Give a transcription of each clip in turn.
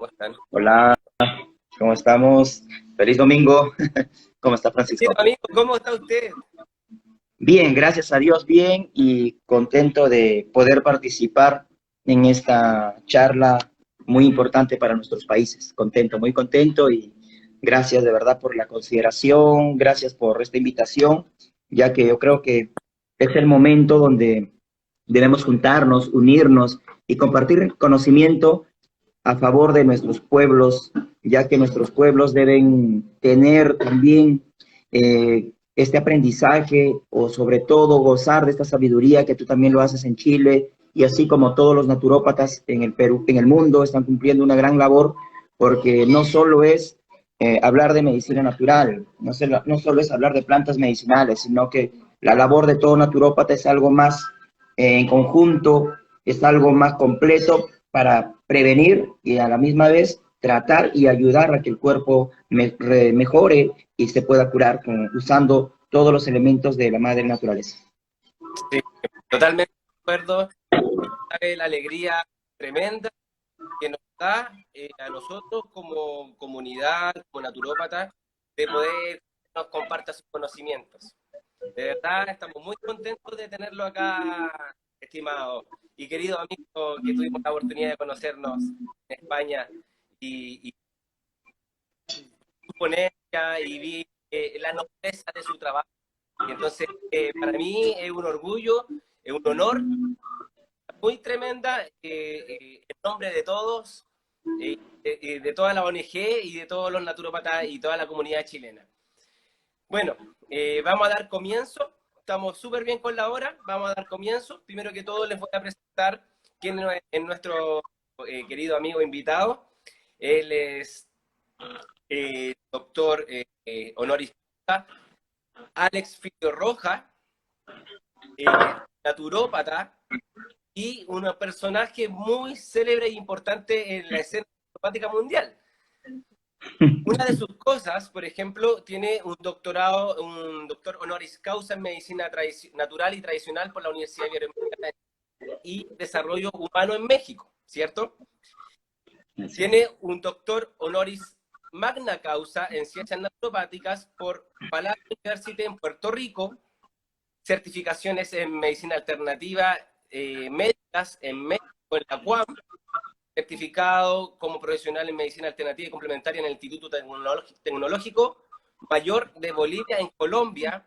¿Cómo están? Hola, ¿cómo estamos? Feliz domingo. ¿Cómo está Sí, Francisco? amigo, ¿cómo está usted? Bien, gracias a Dios, bien y contento de poder participar en esta charla muy importante para nuestros países. Contento, muy contento y gracias de verdad por la consideración, gracias por esta invitación, ya que yo creo que es el momento donde debemos juntarnos, unirnos y compartir conocimiento a favor de nuestros pueblos, ya que nuestros pueblos deben tener también este aprendizaje o sobre todo gozar de esta sabiduría que tú también lo haces en Chile y así como todos los naturópatas en el Perú, en el mundo están cumpliendo una gran labor porque no solo es hablar de medicina natural, no solo es hablar de plantas medicinales, sino que la labor de todo naturópata es algo más en conjunto, es algo más completo para prevenir y a la misma vez tratar y ayudar a que el cuerpo mejore y se pueda curar usando todos los elementos de la madre naturaleza. Sí, totalmente de acuerdo. Sabe la alegría tremenda que nos da a nosotros como comunidad, como naturópatas, de poder que nos comparta sus conocimientos. De verdad, estamos muy contentos de tenerlo acá, estimado y querido amigo, que tuvimos la oportunidad de conocernos en España y su ponencia y vi la nobleza de su trabajo. Y entonces, para mí es un orgullo, es un honor muy tremenda en nombre de todos, de toda la ONG y de todos los naturópatas y toda la comunidad chilena. Bueno, vamos a dar comienzo. Estamos súper bien con la hora. Vamos a dar comienzo. Primero que todo, les voy a presentar quién es nuestro querido amigo invitado. Él es doctor honoris causa Alex Fito Roja, naturópata y un personaje muy célebre e importante en la escena naturopática mundial. Una de sus cosas, por ejemplo, tiene un doctorado, un doctor honoris causa en medicina natural y tradicional por la Universidad Iberoamericana y Desarrollo Humano en México, ¿cierto? Así Tiene un doctor honoris magna causa en ciencias naturopáticas por Palacio University en Puerto Rico, certificaciones en medicina alternativa médicas en México, en la UAM, certificado como profesional en medicina alternativa y complementaria en el Instituto Tecnológico Mayor de Bolivia en Colombia,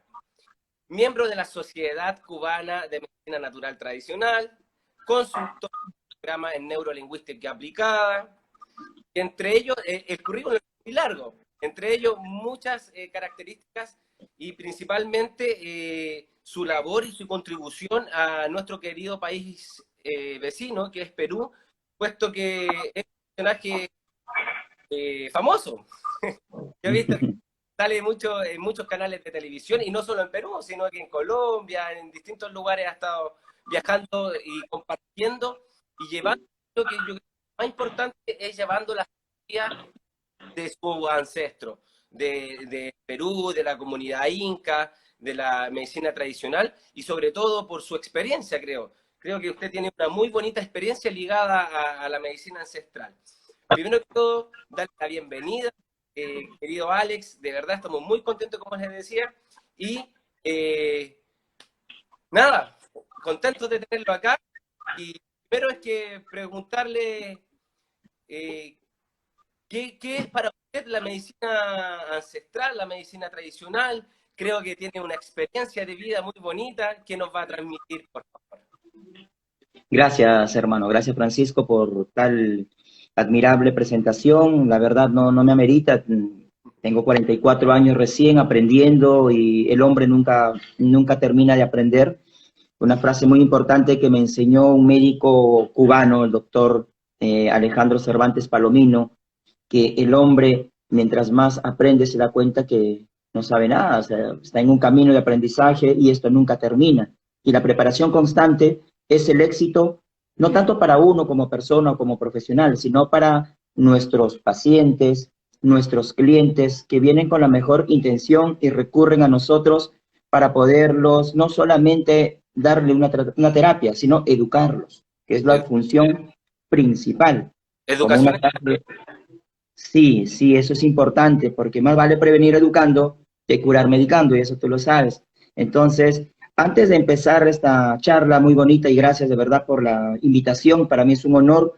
miembro de la Sociedad Cubana de Medicina Natural Tradicional, consultor de programa en neurolingüística aplicada, entre ellos, el currículum es muy largo, entre ellos muchas características y principalmente su labor y su contribución a nuestro querido país vecino, que es Perú, puesto que es un personaje famoso. Yo he visto que sale mucho en muchos canales de televisión, y no solo en Perú, sino que en Colombia, en distintos lugares ha estado viajando y compartiendo y llevando lo que yo creo que más importante es llevando la historia de su ancestro, de Perú, de la comunidad inca, de la medicina tradicional y sobre todo por su experiencia, creo. Creo que usted tiene una muy bonita experiencia ligada a la medicina ancestral. Primero que todo, darle la bienvenida, querido Alex, de verdad estamos muy contentos, como les decía, y nada, contentos de tenerlo acá. Y primero es que preguntarle eh, ¿qué es para usted la medicina ancestral, la medicina tradicional? Creo que tiene una experiencia de vida muy bonita que nos va a transmitir, por favor. Gracias, hermano. Gracias, Francisco, por tal admirable presentación. La verdad no me amerita. Tengo 44 años recién aprendiendo y el hombre nunca termina de aprender. Una frase muy importante que me enseñó un médico cubano, el doctor Alejandro Cervantes Palomino, que el hombre, mientras más aprende, se da cuenta que no sabe nada, o sea, está en un camino de aprendizaje y esto nunca termina. Y la preparación constante es el éxito, no tanto para uno como persona o como profesional, sino para nuestros pacientes, nuestros clientes que vienen con la mejor intención y recurren a nosotros para poderlos no solamente darle una terapia, sino educarlos, que es la función principal. como una Educación. tarde. Sí, sí, eso es importante, porque más vale prevenir educando que curar medicando, y eso tú lo sabes. Entonces, antes de empezar esta charla muy bonita, y gracias de verdad por la invitación, para mí es un honor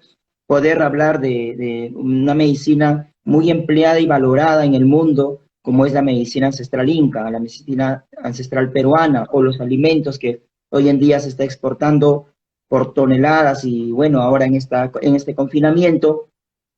poder hablar de una medicina muy empleada y valorada en el mundo, como es la medicina ancestral inca, la medicina ancestral peruana, o los alimentos que hoy en día se está exportando por toneladas, y bueno, ahora en este confinamiento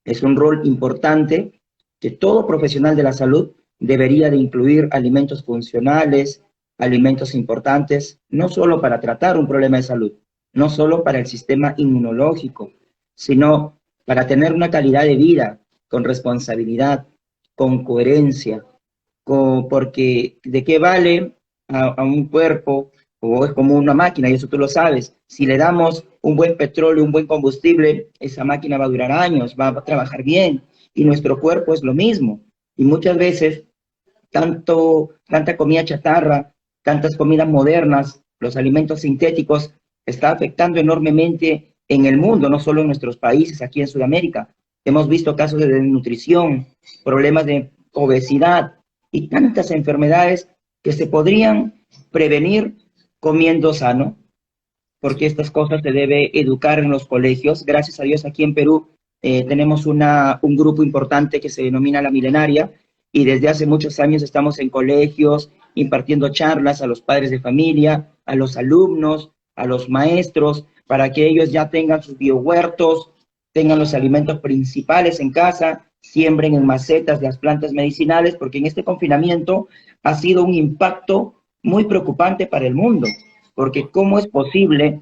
es un rol importante que todo profesional de la salud debería de incluir alimentos funcionales, alimentos importantes, no solo para tratar un problema de salud, no solo para el sistema inmunológico, sino para tener una calidad de vida con responsabilidad, con coherencia, porque de qué vale a un cuerpo, o es como una máquina, y eso tú lo sabes, si le damos un buen petróleo, un buen combustible, esa máquina va a durar años, va a trabajar bien, y nuestro cuerpo es lo mismo. Y muchas veces, tanta comida chatarra, tantas comidas modernas, los alimentos sintéticos, está afectando enormemente en el mundo, no solo en nuestros países, aquí en Sudamérica. Hemos visto casos de desnutrición, problemas de obesidad y tantas enfermedades que se podrían prevenir comiendo sano, porque Sí. estas cosas se debe educar en los colegios. Gracias a Dios aquí en Perú tenemos un grupo importante que se denomina La Milenaria, y desde hace muchos años estamos en colegios impartiendo charlas a los padres de familia, a los alumnos, a los maestros, para que ellos ya tengan sus biohuertos, tengan los alimentos principales en casa, siembren en macetas las plantas medicinales, porque en este confinamiento ha sido un impacto muy preocupante para el mundo, porque ¿cómo es posible,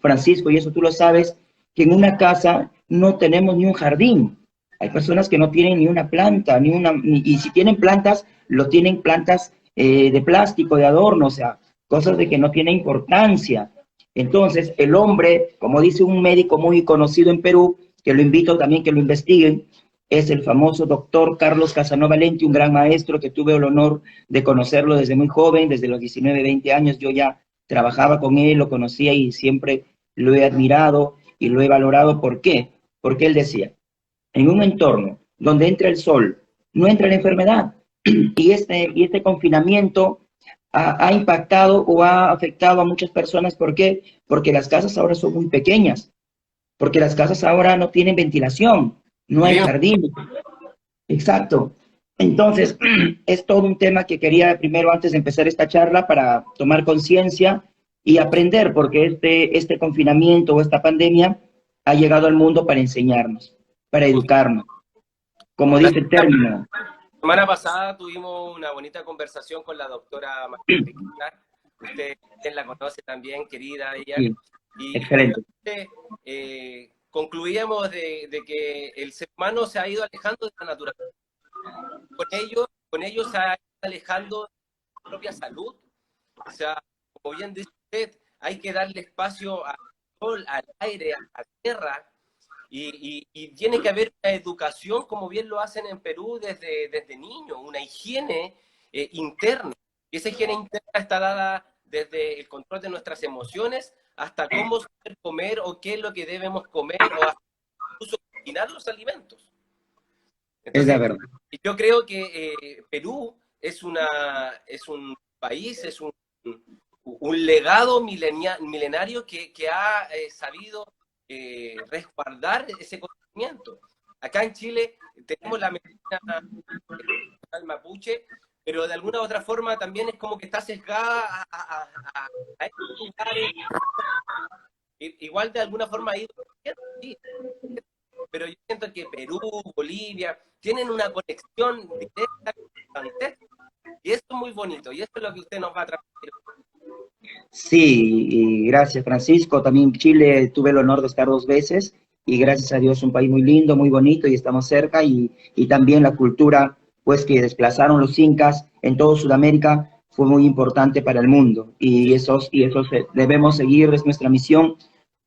Francisco, y eso tú lo sabes, que en una casa no tenemos ni un jardín? Hay personas que no tienen ni una planta, y si tienen plantas, lo tienen plantas de plástico, de adorno, o sea, cosas de que no tienen importancia. Entonces, el hombre, como dice un médico muy conocido en Perú, que lo invito también que lo investiguen, es el famoso doctor Carlos Casanova Lenti, un gran maestro que tuve el honor de conocerlo desde muy joven, desde los 19, 20 años. Yo ya trabajaba con él, lo conocía y siempre lo he admirado y lo he valorado. ¿Por qué? Porque él decía, en un entorno donde entra el sol, no entra la enfermedad. Y este confinamiento ha impactado o ha afectado a muchas personas. ¿Por qué? Porque las casas ahora son muy pequeñas, porque las casas ahora no tienen ventilación, no hay Bien. jardín. Exacto. Entonces, es todo un tema que quería primero, antes de empezar esta charla, para tomar conciencia y aprender, porque este confinamiento o esta pandemia ha llegado al mundo para enseñarnos, para educarnos. Como La dice el término. semana pasada tuvimos una bonita conversación con la doctora María Enriqueta. Usted la conoce también, querida ella. Sí, Y excelente. finalmente concluíamos de que el ser humano se ha ido alejando de la naturaleza. Con ello se ha ido alejando de su propia salud. O sea, como bien dice usted, hay que darle espacio al sol, al aire, a la tierra, y tiene que haber una educación, como bien lo hacen en Perú desde niño, una higiene interna. Y esa higiene interna está dada desde el control de nuestras emociones hasta cómo saber comer o qué es lo que debemos comer o hasta incluso cocinar los alimentos. Es la Entonces, verdad. yo creo que Perú es un país, es un legado milenario que ha sabido resguardar ese conocimiento. Acá en Chile tenemos la medicina mapuche, pero de alguna u otra forma también es como que está sesgada a estos lugares. Igual de alguna forma ha ido, sí, pero yo siento que Perú, Bolivia, tienen una conexión directa con Santander, y esto es muy bonito, y esto es lo que usted nos va a transmitir. Sí, y gracias, Francisco. También Chile tuve el honor de estar 2 veces, y gracias a Dios un país muy lindo, muy bonito, y estamos cerca, y también la cultura pues que desplazaron los incas en toda Sudamérica fue muy importante para el mundo, y Sí, eso debemos seguir, es nuestra misión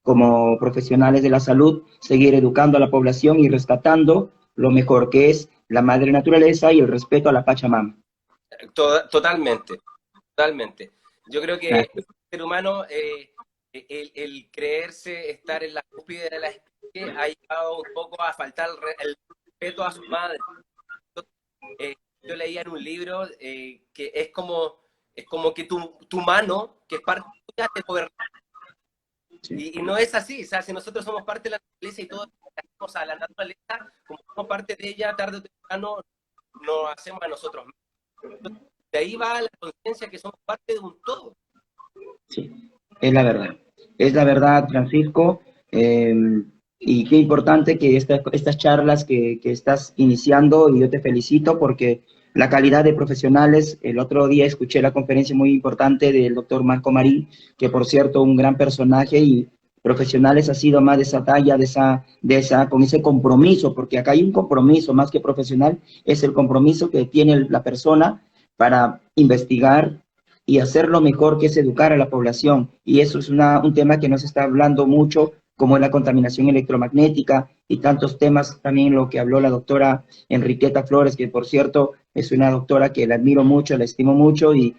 como profesionales de la salud, seguir educando a la población y rescatando lo mejor que es la madre naturaleza y el respeto a la Pachamama. totalmente, totalmente. Yo creo que el Gracias. ser humano, el creerse estar en la cúspide de la especie, que ha llegado un poco a faltar el respeto a su madre. Yo leía en un libro que es como que tu mano, que es parte tuya, te gobierna. Sí. Y no es así, o sea, si nosotros somos parte de la naturaleza y todos hacemos a la naturaleza, como somos parte de ella, tarde o temprano nos hacemos a nosotros mismos. De ahí va la conciencia que somos parte de un todo. Sí, es la verdad. Es la verdad, Francisco. Y qué importante que estas charlas que estás iniciando, y yo te felicito porque la calidad de profesionales, el otro día escuché la conferencia muy importante del doctor Marco Marín, que por cierto, un gran personaje, y profesionales ha sido más de esa talla, con ese compromiso, porque acá hay un compromiso más que profesional, es el compromiso que tiene la persona para investigar y hacer lo mejor, que es educar a la población. Y eso es un tema que no se está hablando mucho, como es la contaminación electromagnética y tantos temas, también lo que habló la doctora Enriqueta Flores, que por cierto es una doctora que la admiro mucho, la estimo mucho, y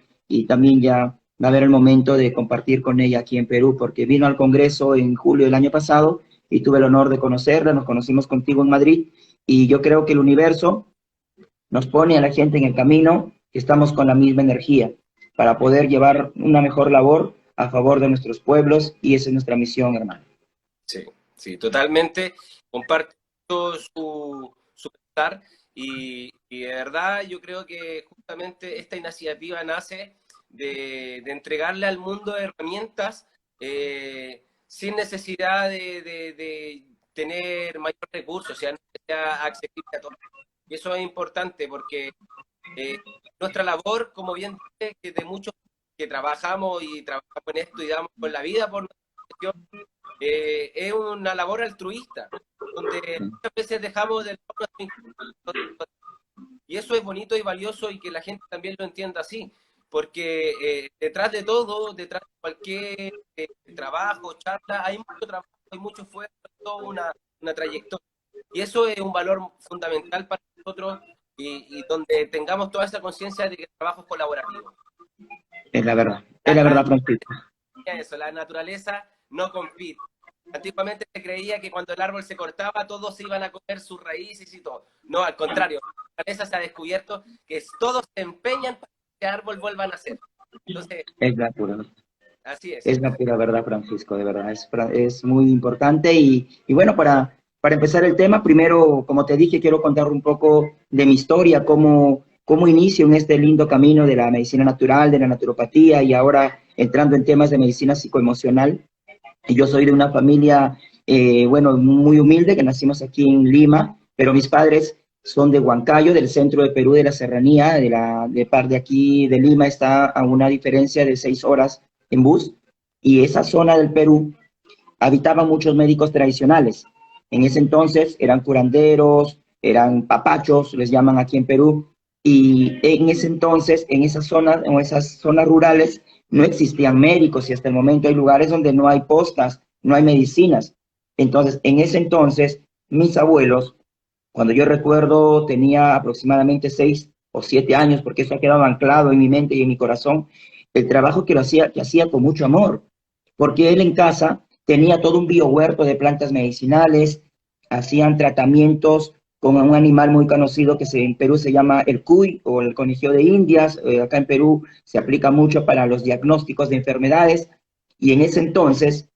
también ya va a haber el momento de compartir con ella aquí en Perú, porque vino al Congreso en julio del año pasado y tuve el honor de conocerla, nos conocimos contigo en Madrid, y yo creo que el universo nos pone a la gente en el camino, que estamos con la misma energía para poder llevar una mejor labor a favor de nuestros pueblos, y esa es nuestra misión, hermano. Sí, sí, totalmente. Comparto su pensar y de verdad yo creo que justamente esta iniciativa nace de entregarle al mundo herramientas sin necesidad de tener mayor recursos, o sea, no sea accesible a todos. Y eso es importante porque nuestra labor, como bien dice, que de muchos que trabajamos y trabajamos en esto y damos con la vida por nuestra profesión, es una labor altruista, donde muchas veces dejamos de lado. Y eso es bonito y valioso y que la gente también lo entienda así, porque detrás de todo, detrás de cualquier trabajo, charla, hay mucho trabajo, hay mucho esfuerzo, toda una trayectoria. Y eso es un valor fundamental para nosotros y donde tengamos toda esa conciencia de que el trabajo es colaborativo. Es la verdad, Francisco. Eso, la naturaleza no compite. Antiguamente se creía que cuando el árbol se cortaba todos se iban a comer sus raíces y todo. No, al contrario, la naturaleza se ha descubierto que todos se empeñan para que ese árbol vuelva a nacer. Entonces, Es la pura, así es. es la pura verdad, Francisco, de verdad, es muy importante. Y bueno, para empezar el tema, primero, como te dije, quiero contar un poco de mi historia, cómo inicio en este lindo camino de la medicina natural, de la naturopatía, y ahora entrando en temas de medicina psicoemocional. Yo soy de una familia, bueno, muy humilde, que nacimos aquí en Lima, pero mis padres son de Huancayo, del centro de Perú, de la serranía, de aquí de Lima, está a una diferencia de 6 horas en bus, y esa zona del Perú habitaban muchos médicos tradicionales. En ese entonces eran curanderos, eran papachos, les llaman aquí en Perú, y en ese entonces, en esas zonas rurales, no existían médicos, y hasta el momento hay lugares donde no hay postas, no hay medicinas. Entonces, en ese entonces, mis abuelos, cuando yo recuerdo, tenía aproximadamente 6 o 7 años, porque eso ha quedado anclado en mi mente y en mi corazón, el trabajo que hacía con mucho amor, porque él en casa tenía todo un biohuerto de plantas medicinales, hacían tratamientos con un animal muy conocido en Perú se llama el cuy o el conejillo de Indias. Acá en Perú se aplica mucho para los diagnósticos de enfermedades, y en ese entonces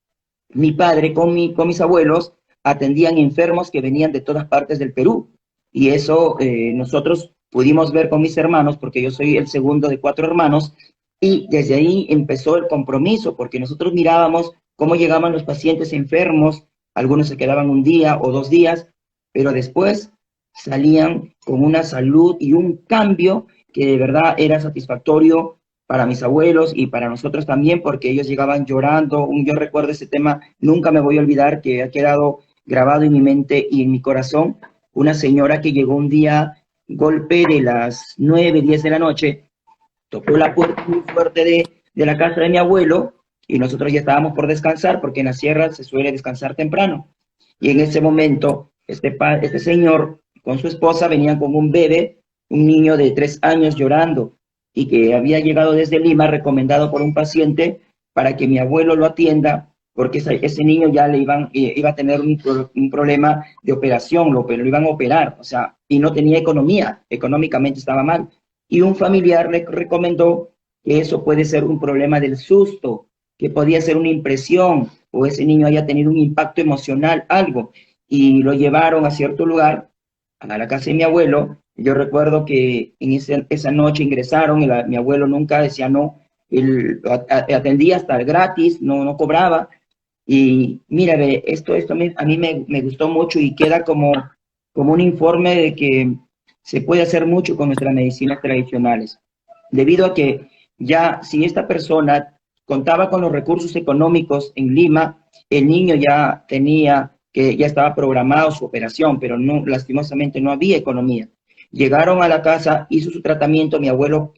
mi padre con mis abuelos atendían enfermos que venían de todas partes del Perú, y eso nosotros pudimos ver con mis hermanos, porque yo soy el segundo de 4 hermanos, y desde ahí empezó el compromiso, porque nosotros mirábamos cómo llegaban los pacientes enfermos, algunos se quedaban un día o 2 días, pero después salían con una salud y un cambio que de verdad era satisfactorio para mis abuelos y para nosotros también, porque ellos llegaban llorando. Yo recuerdo ese tema, nunca me voy a olvidar, que ha quedado grabado en mi mente y en mi corazón. Una señora que llegó un día, golpe de las 9, 10 de la noche, tocó la puerta muy fuerte de la casa de mi abuelo, y nosotros ya estábamos por descansar, porque en la sierra se suele descansar temprano. Y en ese momento, este señor con su esposa venían con un bebé, un niño de 3 años llorando, y que había llegado desde Lima recomendado por un paciente para que mi abuelo lo atienda porque ese niño ya iba a tener un problema de operación, lo iban a operar, o sea, y no tenía economía, económicamente estaba mal. Y un familiar le recomendó que eso puede ser un problema del susto, que podía ser una impresión, o ese niño haya tenido un impacto emocional, algo, y lo llevaron a cierto lugar, a la casa de mi abuelo. Yo recuerdo que en esa noche ingresaron, y mi abuelo nunca decía no, él atendía hasta el gratis, no cobraba, y mira, ve, esto a mí me gustó mucho y queda como un informe de que se puede hacer mucho con nuestras medicinas tradicionales, debido a que ya si esta persona contaba con los recursos económicos en Lima, el niño ya estaba programado su operación, pero no, lastimosamente no había economía. Llegaron a la casa, hizo su tratamiento, mi abuelo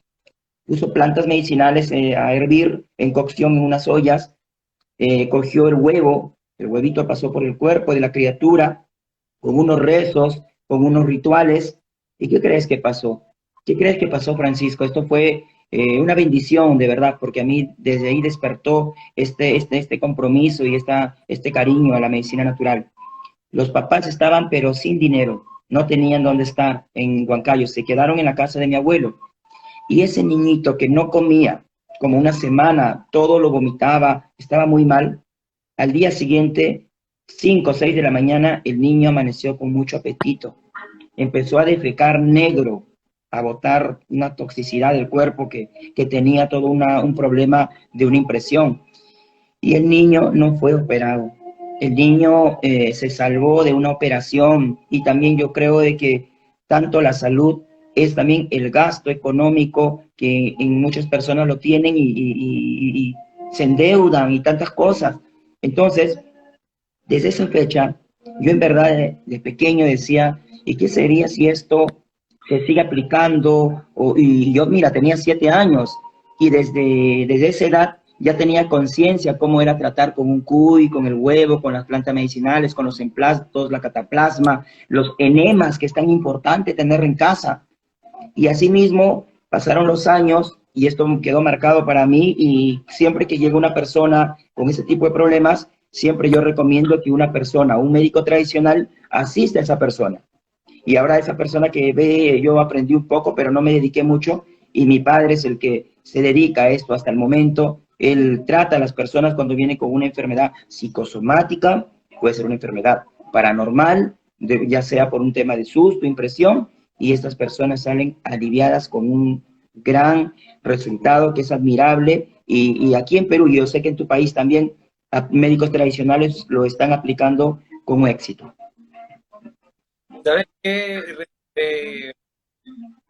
puso plantas medicinales a hervir en cocción en unas ollas, cogió el huevito pasó por el cuerpo de la criatura, con unos rezos, con unos rituales. ¿Y qué crees que pasó? ¿Qué crees que pasó, Francisco? Esto fue una bendición, de verdad, porque a mí desde ahí despertó este compromiso y este cariño a la medicina natural. Los papás estaban, pero sin dinero, no tenían dónde estar en Huancayo, se quedaron en la casa de mi abuelo. Y ese niñito que no comía como una semana, todo lo vomitaba, estaba muy mal, al día siguiente, 5 o 6 de la mañana, el niño amaneció con mucho apetito. Empezó a defecar negro, a botar una toxicidad del cuerpo que tenía todo un problema de una impresión. Y el niño no fue operado. El niño se salvó de una operación, y también yo creo de que tanto la salud es también el gasto económico que en muchas personas lo tienen y se endeudan y tantas cosas. Entonces, desde esa fecha, yo en verdad de pequeño decía, ¿y qué sería si esto se sigue aplicando? Y yo, mira, tenía 7 años, y desde esa edad ya tenía conciencia cómo era tratar con un cuy, con el huevo, con las plantas medicinales, con los emplastos, la cataplasma, los enemas, que es tan importante tener en casa. Y asimismo pasaron los años y esto quedó marcado para mí, y siempre que llega una persona con ese tipo de problemas, siempre yo recomiendo que una persona, un médico tradicional, asista a esa persona. Y ahora esa persona que ve, yo aprendí un poco, pero no me dediqué mucho, y mi padre es el que se dedica a esto hasta el momento. Él trata a las personas cuando vienen con una enfermedad psicosomática, puede ser una enfermedad paranormal, ya sea por un tema de susto, impresión, y estas personas salen aliviadas con un gran resultado que es admirable. Y aquí en Perú, yo sé que en tu país también médicos tradicionales lo están aplicando con éxito. ¿Sabes qué,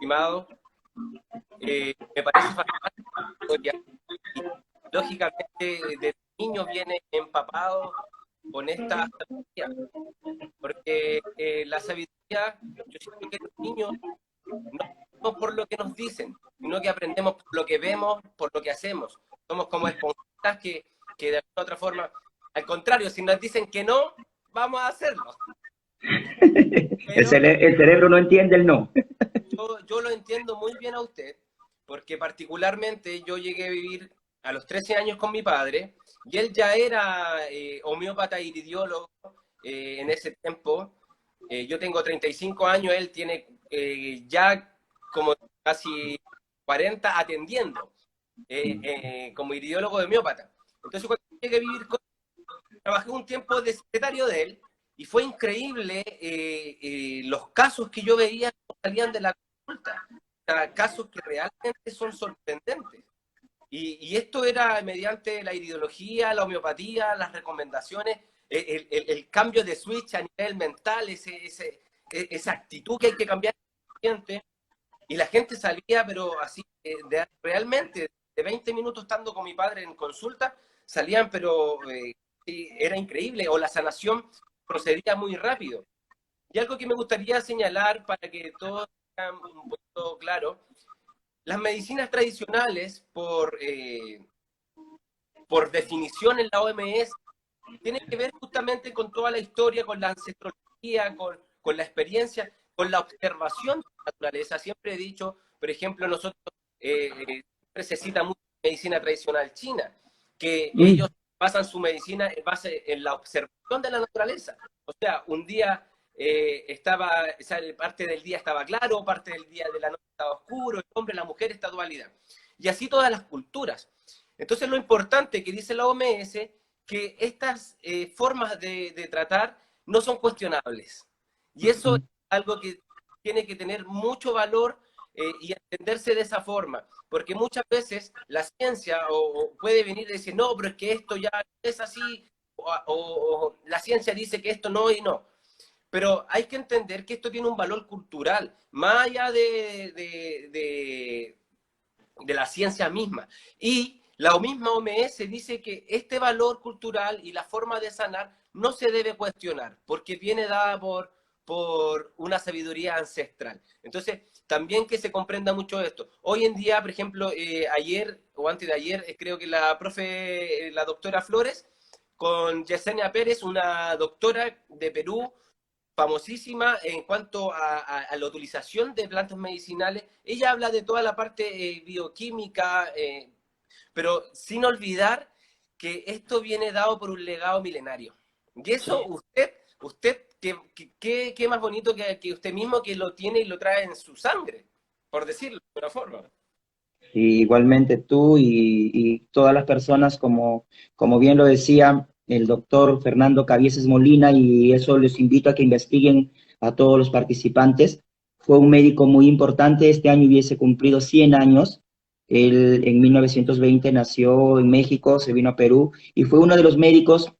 estimado? Me parece fantástica la historia. Y lógicamente, desde niño viene empapado con esta sabiduría, porque la sabiduría, yo siento que los niños no aprendemos por lo que nos dicen, sino que aprendemos por lo que vemos, por lo que hacemos. Somos como esponjitas que de alguna otra forma, al contrario, si nos dicen que no, vamos a hacerlo. El, Pero el cerebro no entiende el no. yo lo entiendo muy bien a usted, porque particularmente yo llegué a vivir a los 13 años con mi padre, y él ya era homeópata y iridiólogo en ese tiempo. Yo tengo 35 años, él tiene ya como casi 40 atendiendo como iridiólogo de homeópata. Entonces, cuando llegué a vivir con él, trabajé un tiempo de secretario de él, y fue increíble los casos que yo veía que salían de la consulta. O sea, casos que realmente son sorprendentes. Y esto era mediante la ideología, la homeopatía, las recomendaciones, el cambio de switch a nivel mental, esa actitud que hay que cambiar en la gente. Y la gente salía, pero así, realmente, de 20 minutos estando con mi padre en consulta, salían, pero era increíble, o la sanación procedía muy rápido. Y algo que me gustaría señalar para que todo sea un poquito claro: las medicinas tradicionales, por definición en la OMS, tienen que ver justamente con toda la historia, con la ancestrología, con la experiencia, con la observación de la naturaleza. Siempre he dicho, por ejemplo, nosotros siempre se cita mucho medicina tradicional china, que ellos basan su medicina en base en la observación de la naturaleza. O sea, un día parte del día estaba claro, parte del día de la noche estaba oscuro, el hombre, la mujer, esta dualidad. Y así todas las culturas. Entonces lo importante que dice la OMS, que estas formas de tratar no son cuestionables. Y eso es algo que tiene que tener mucho valor y entenderse de esa forma, porque muchas veces la ciencia puede venir y decir, no, pero es que esto ya es así, o la ciencia dice que esto no y no. Pero hay que entender que esto tiene un valor cultural, más allá de la ciencia misma. Y la misma OMS dice que este valor cultural y la forma de sanar no se debe cuestionar, porque viene dada por una sabiduría ancestral. Entonces, también que se comprenda mucho esto. Hoy en día, por ejemplo, ayer o antes de ayer, creo que la doctora Flores, con Yesenia Pérez, una doctora de Perú, famosísima en cuanto a la utilización de plantas medicinales. Ella habla de toda la parte bioquímica, pero sin olvidar que esto viene dado por un legado milenario. Y eso usted qué más bonito que usted mismo que lo tiene y lo trae en su sangre, por decirlo de una forma. Y igualmente tú y todas las personas, como bien lo decía el doctor Fernando Cabieses Molina, y eso les invito a que investiguen a todos los participantes. Fue un médico muy importante, este año hubiese cumplido 100 años. Él en 1920 nació en México, se vino a Perú y fue uno de los médicos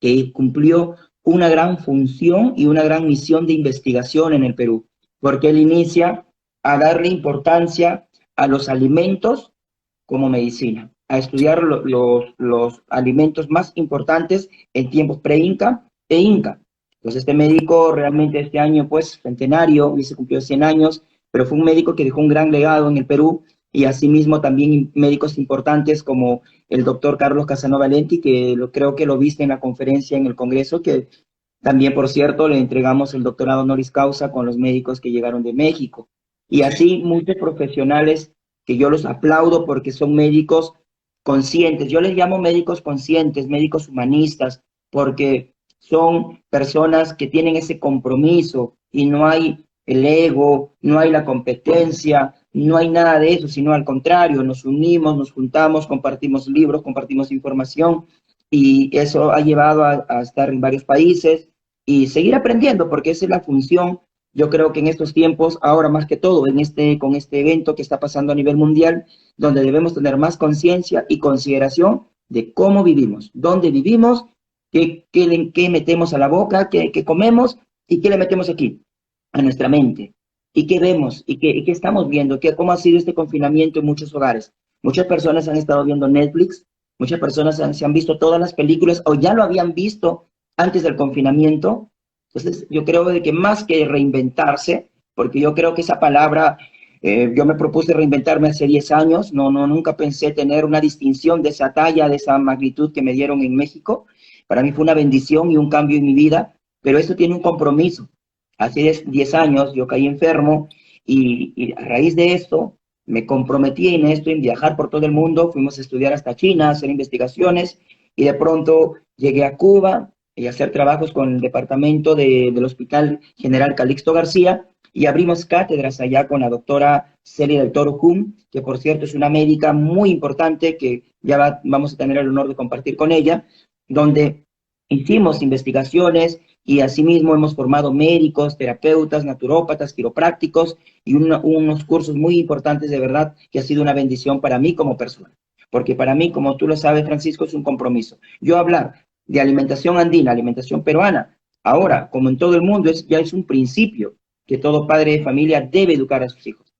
que cumplió una gran función y una gran misión de investigación en el Perú, porque él inicia a darle importancia a los alimentos como medicina, a estudiar los alimentos más importantes en tiempos pre-Inca e Inca. Entonces este médico realmente este año, pues, centenario, y se cumplió 100 años, pero fue un médico que dejó un gran legado en el Perú, y asimismo también médicos importantes como el doctor Carlos Casanova Lenti, que creo que lo viste en la conferencia en el Congreso, que también, por cierto, le entregamos el doctorado honoris causa con los médicos que llegaron de México. Y así muchos profesionales que yo los aplaudo porque son médicos conscientes. Yo les llamo médicos conscientes, médicos humanistas, porque son personas que tienen ese compromiso y no hay el ego, no hay la competencia, no hay nada de eso, sino al contrario, nos unimos, nos juntamos, compartimos libros, compartimos información, y eso ha llevado a estar en varios países y seguir aprendiendo, porque esa es la función. Yo creo que en estos tiempos, ahora más que todo, con este evento que está pasando a nivel mundial, donde debemos tener más conciencia y consideración de cómo vivimos, dónde vivimos, qué metemos a la boca, qué comemos y qué le metemos aquí, a nuestra mente, y qué vemos y qué estamos viendo, cómo ha sido este confinamiento en muchos hogares. Muchas personas han estado viendo Netflix, muchas personas se han visto todas las películas o ya lo habían visto antes del confinamiento. Entonces, yo creo de que más que reinventarse, porque yo creo que esa palabra, yo me propuse reinventarme hace 10 años, nunca pensé tener una distinción de esa talla, de esa magnitud que me dieron en México. Para mí fue una bendición y un cambio en mi vida, pero esto tiene un compromiso. Hace 10 años yo caí enfermo y a raíz de esto me comprometí en esto, en viajar por todo el mundo. Fuimos a estudiar hasta China, a hacer investigaciones, y de pronto llegué a Cuba y a hacer trabajos con el departamento del Hospital General Calixto García, y abrimos cátedras allá con la doctora Celia del Toro Jum, que por cierto es una médica muy importante que ya vamos a tener el honor de compartir con ella, donde hicimos investigaciones y asimismo hemos formado médicos, terapeutas, naturópatas, quiroprácticos y unos cursos muy importantes, de verdad, que ha sido una bendición para mí como persona. Porque para mí, como tú lo sabes, Francisco, es un compromiso. Yo hablar de alimentación andina, alimentación peruana, ahora, como en todo el mundo, ya es un principio que todo padre de familia debe educar a sus hijos.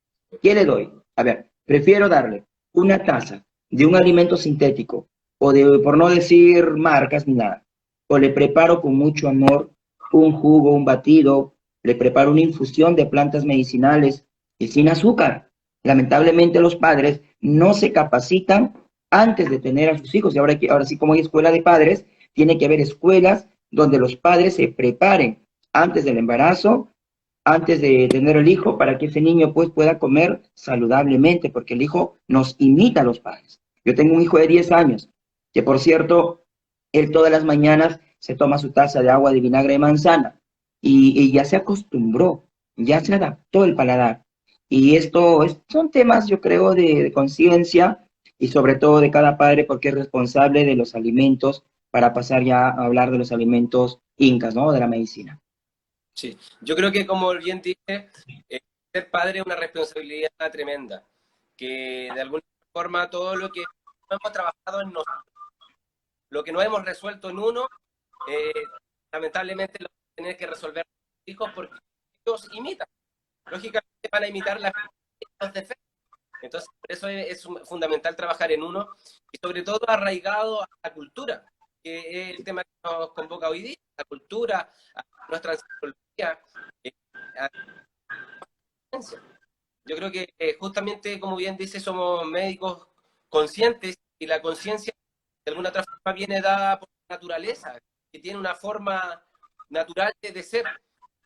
¿Qué le doy? A ver, prefiero darle una taza de un alimento sintético, o por no decir marcas ni nada, o le preparo con mucho amor un jugo, un batido, le preparo una infusión de plantas medicinales y sin azúcar. Lamentablemente los padres no se capacitan antes de tener a sus hijos, y ahora sí, como hay escuela de padres, tiene que haber escuelas donde los padres se preparen antes del embarazo, antes de tener el hijo, para que ese niño pues pueda comer saludablemente, porque el hijo nos imita a los padres. Yo tengo un hijo de 10 años, que por cierto Él todas las mañanas se toma su taza de agua de vinagre de manzana y ya se acostumbró, ya se adaptó el paladar. Y son temas, yo creo, de conciencia y sobre todo de cada padre porque es responsable de los alimentos para pasar ya a hablar de los alimentos incas, ¿no? De la medicina. Sí, yo creo que como bien dije, ser padre es una responsabilidad tremenda, que de alguna forma todo lo que no hemos trabajado en nosotros, lo que no hemos resuelto en uno, eh, lamentablemente lo vamos a tener que resolver los hijos porque ellos imitan. Lógicamente van a imitar los defectos. Entonces, por eso es fundamental trabajar en uno y sobre todo arraigado a la cultura, que es el tema que nos convoca hoy día, la cultura, a nuestra antropología, a la ciencia. Yo creo que justamente, como bien dice, somos médicos conscientes y la conciencia de alguna otra forma viene dada por la naturaleza, que tiene una forma natural de ser.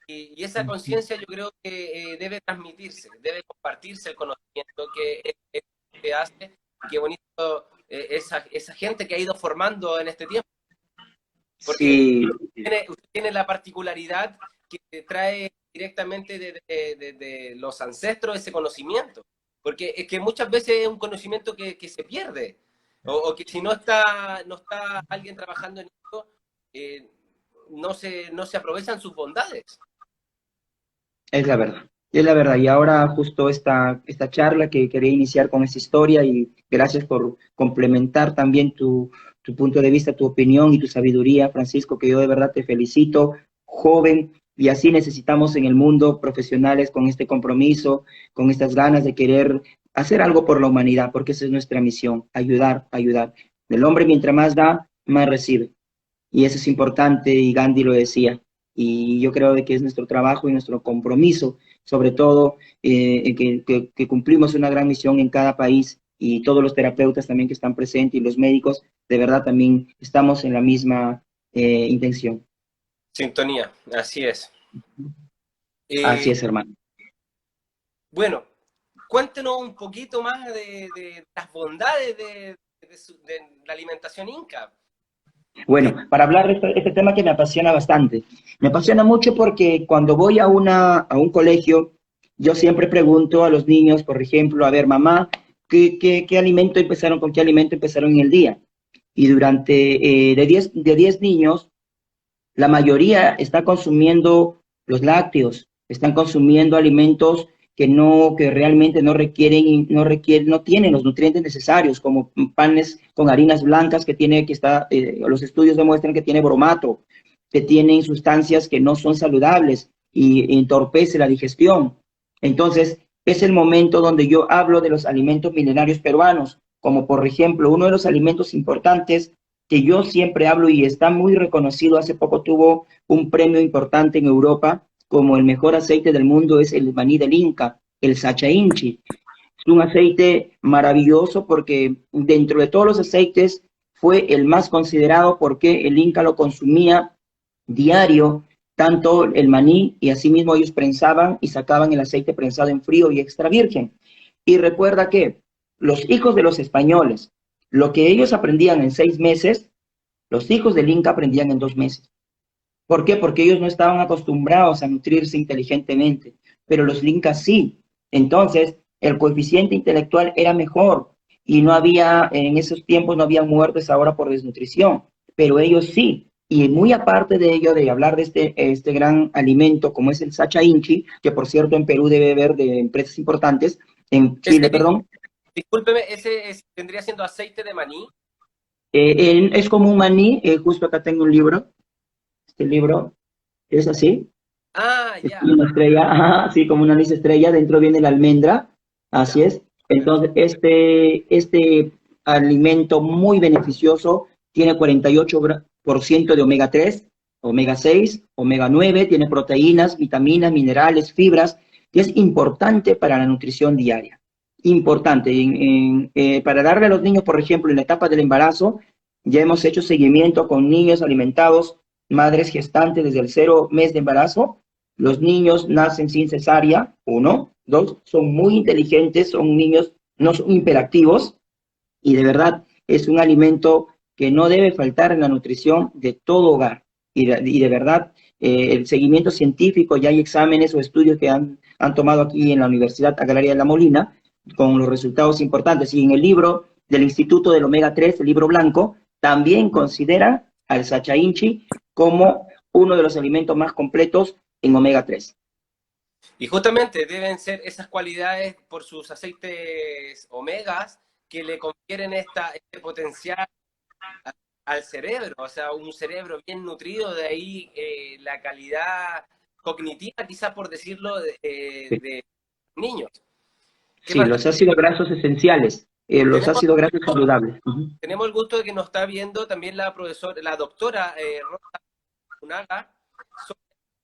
Y esa conciencia yo creo que debe transmitirse, debe compartirse el conocimiento que hace. Qué bonito esa gente que ha ido formando en este tiempo. Porque Sí, usted tiene la particularidad que trae directamente de los ancestros ese conocimiento. Porque es que muchas veces es un conocimiento que se pierde. O que si no está alguien trabajando en esto, no se aprovechan sus bondades. es la verdad. Es la verdad. Y ahora justo esta charla que quería iniciar con esta historia y gracias por complementar también tu punto de vista, tu opinión y tu sabiduría, Francisco, que yo de verdad te felicito, joven, y así necesitamos en el mundo profesionales con este compromiso, con estas ganas de querer hacer algo por la humanidad, porque esa es nuestra misión, ayudar, ayudar. El hombre mientras más da, más recibe. Y eso es importante y Gandhi lo decía. Y yo creo de que es nuestro trabajo y nuestro compromiso, sobre todo que cumplimos una gran misión en cada país y todos los terapeutas también que están presentes y los médicos, de verdad también estamos en la misma intención. Sintonía, así es. Así Eh, es, hermano. bueno, cuéntenos un poquito más de las bondades de la alimentación inca. Bueno, para hablar de este tema que me apasiona bastante. Me apasiona mucho porque cuando voy a un colegio, yo siempre pregunto a los niños, por ejemplo, a ver, mamá, ¿qué alimento empezaron, con qué alimento empezaron en el día? Y durante, de 10 niños, la mayoría está consumiendo los lácteos, están consumiendo alimentos que realmente no tienen los nutrientes necesarios, como panes con harinas blancas los estudios demuestran que tiene bromato, que tienen sustancias que no son saludables y entorpece la digestión. Entonces, es el momento donde yo hablo de los alimentos milenarios peruanos, como por ejemplo, uno de los alimentos importantes que yo siempre hablo y está muy reconocido, hace poco tuvo un premio importante en Europa como el mejor aceite del mundo, es el maní del Inca, el Sacha Inchi. Es un aceite maravilloso porque dentro de todos los aceites fue el más considerado porque el Inca lo consumía diario, tanto el maní y asimismo ellos prensaban y sacaban el aceite prensado en frío y extra virgen. Y recuerda que los hijos de los españoles, lo que ellos aprendían en 6 meses, los hijos del Inca aprendían en 2 meses. ¿Por qué? Porque ellos no estaban acostumbrados a nutrirse inteligentemente, pero los Incas sí. Entonces, el coeficiente intelectual era mejor y no había, en esos tiempos no había muertes ahora por desnutrición, pero ellos sí. Y muy aparte de ello, de hablar de este gran alimento como es el Sacha Inchi, que por cierto en Perú debe haber de empresas importantes, en Chile, Ese, perdón, discúlpeme, vendría siendo aceite de maní. es como un maní, justo acá tengo un libro, este libro es así, Ah, es ya, como una estrella, ajá, así como una anís estrella, dentro viene la almendra, ya, así es. Entonces, perfecto. este alimento muy beneficioso tiene 48% de omega 3, omega 6, omega 9, tiene proteínas, vitaminas, minerales, fibras, que es importante para la nutrición diaria. Importante. Para darle a los niños, por ejemplo, en la etapa del embarazo, ya hemos hecho seguimiento con niños alimentados, madres gestantes desde el 0 mes de embarazo. Los niños nacen sin cesárea, 1, 2, son muy inteligentes, son niños, no son hiperactivos, y de verdad es un alimento que no debe faltar en la nutrición de todo hogar. Y de verdad, el seguimiento científico, ya hay exámenes o estudios que han tomado aquí en la Universidad Agraria de La Molina, con los resultados importantes. Y en el libro del Instituto del Omega 3, el libro blanco, también considera al sacha inchi como uno de los alimentos más completos en omega 3. Y justamente deben ser esas cualidades por sus aceites omegas que le confieren este potencial al cerebro, o sea, un cerebro bien nutrido, de ahí la calidad cognitiva, quizás por decirlo, de niños. Sí, los ácidos grasos esenciales, los Tenemos, ácidos grasos saludables. tenemos el gusto de que nos está viendo también la doctora Rosa Funaga.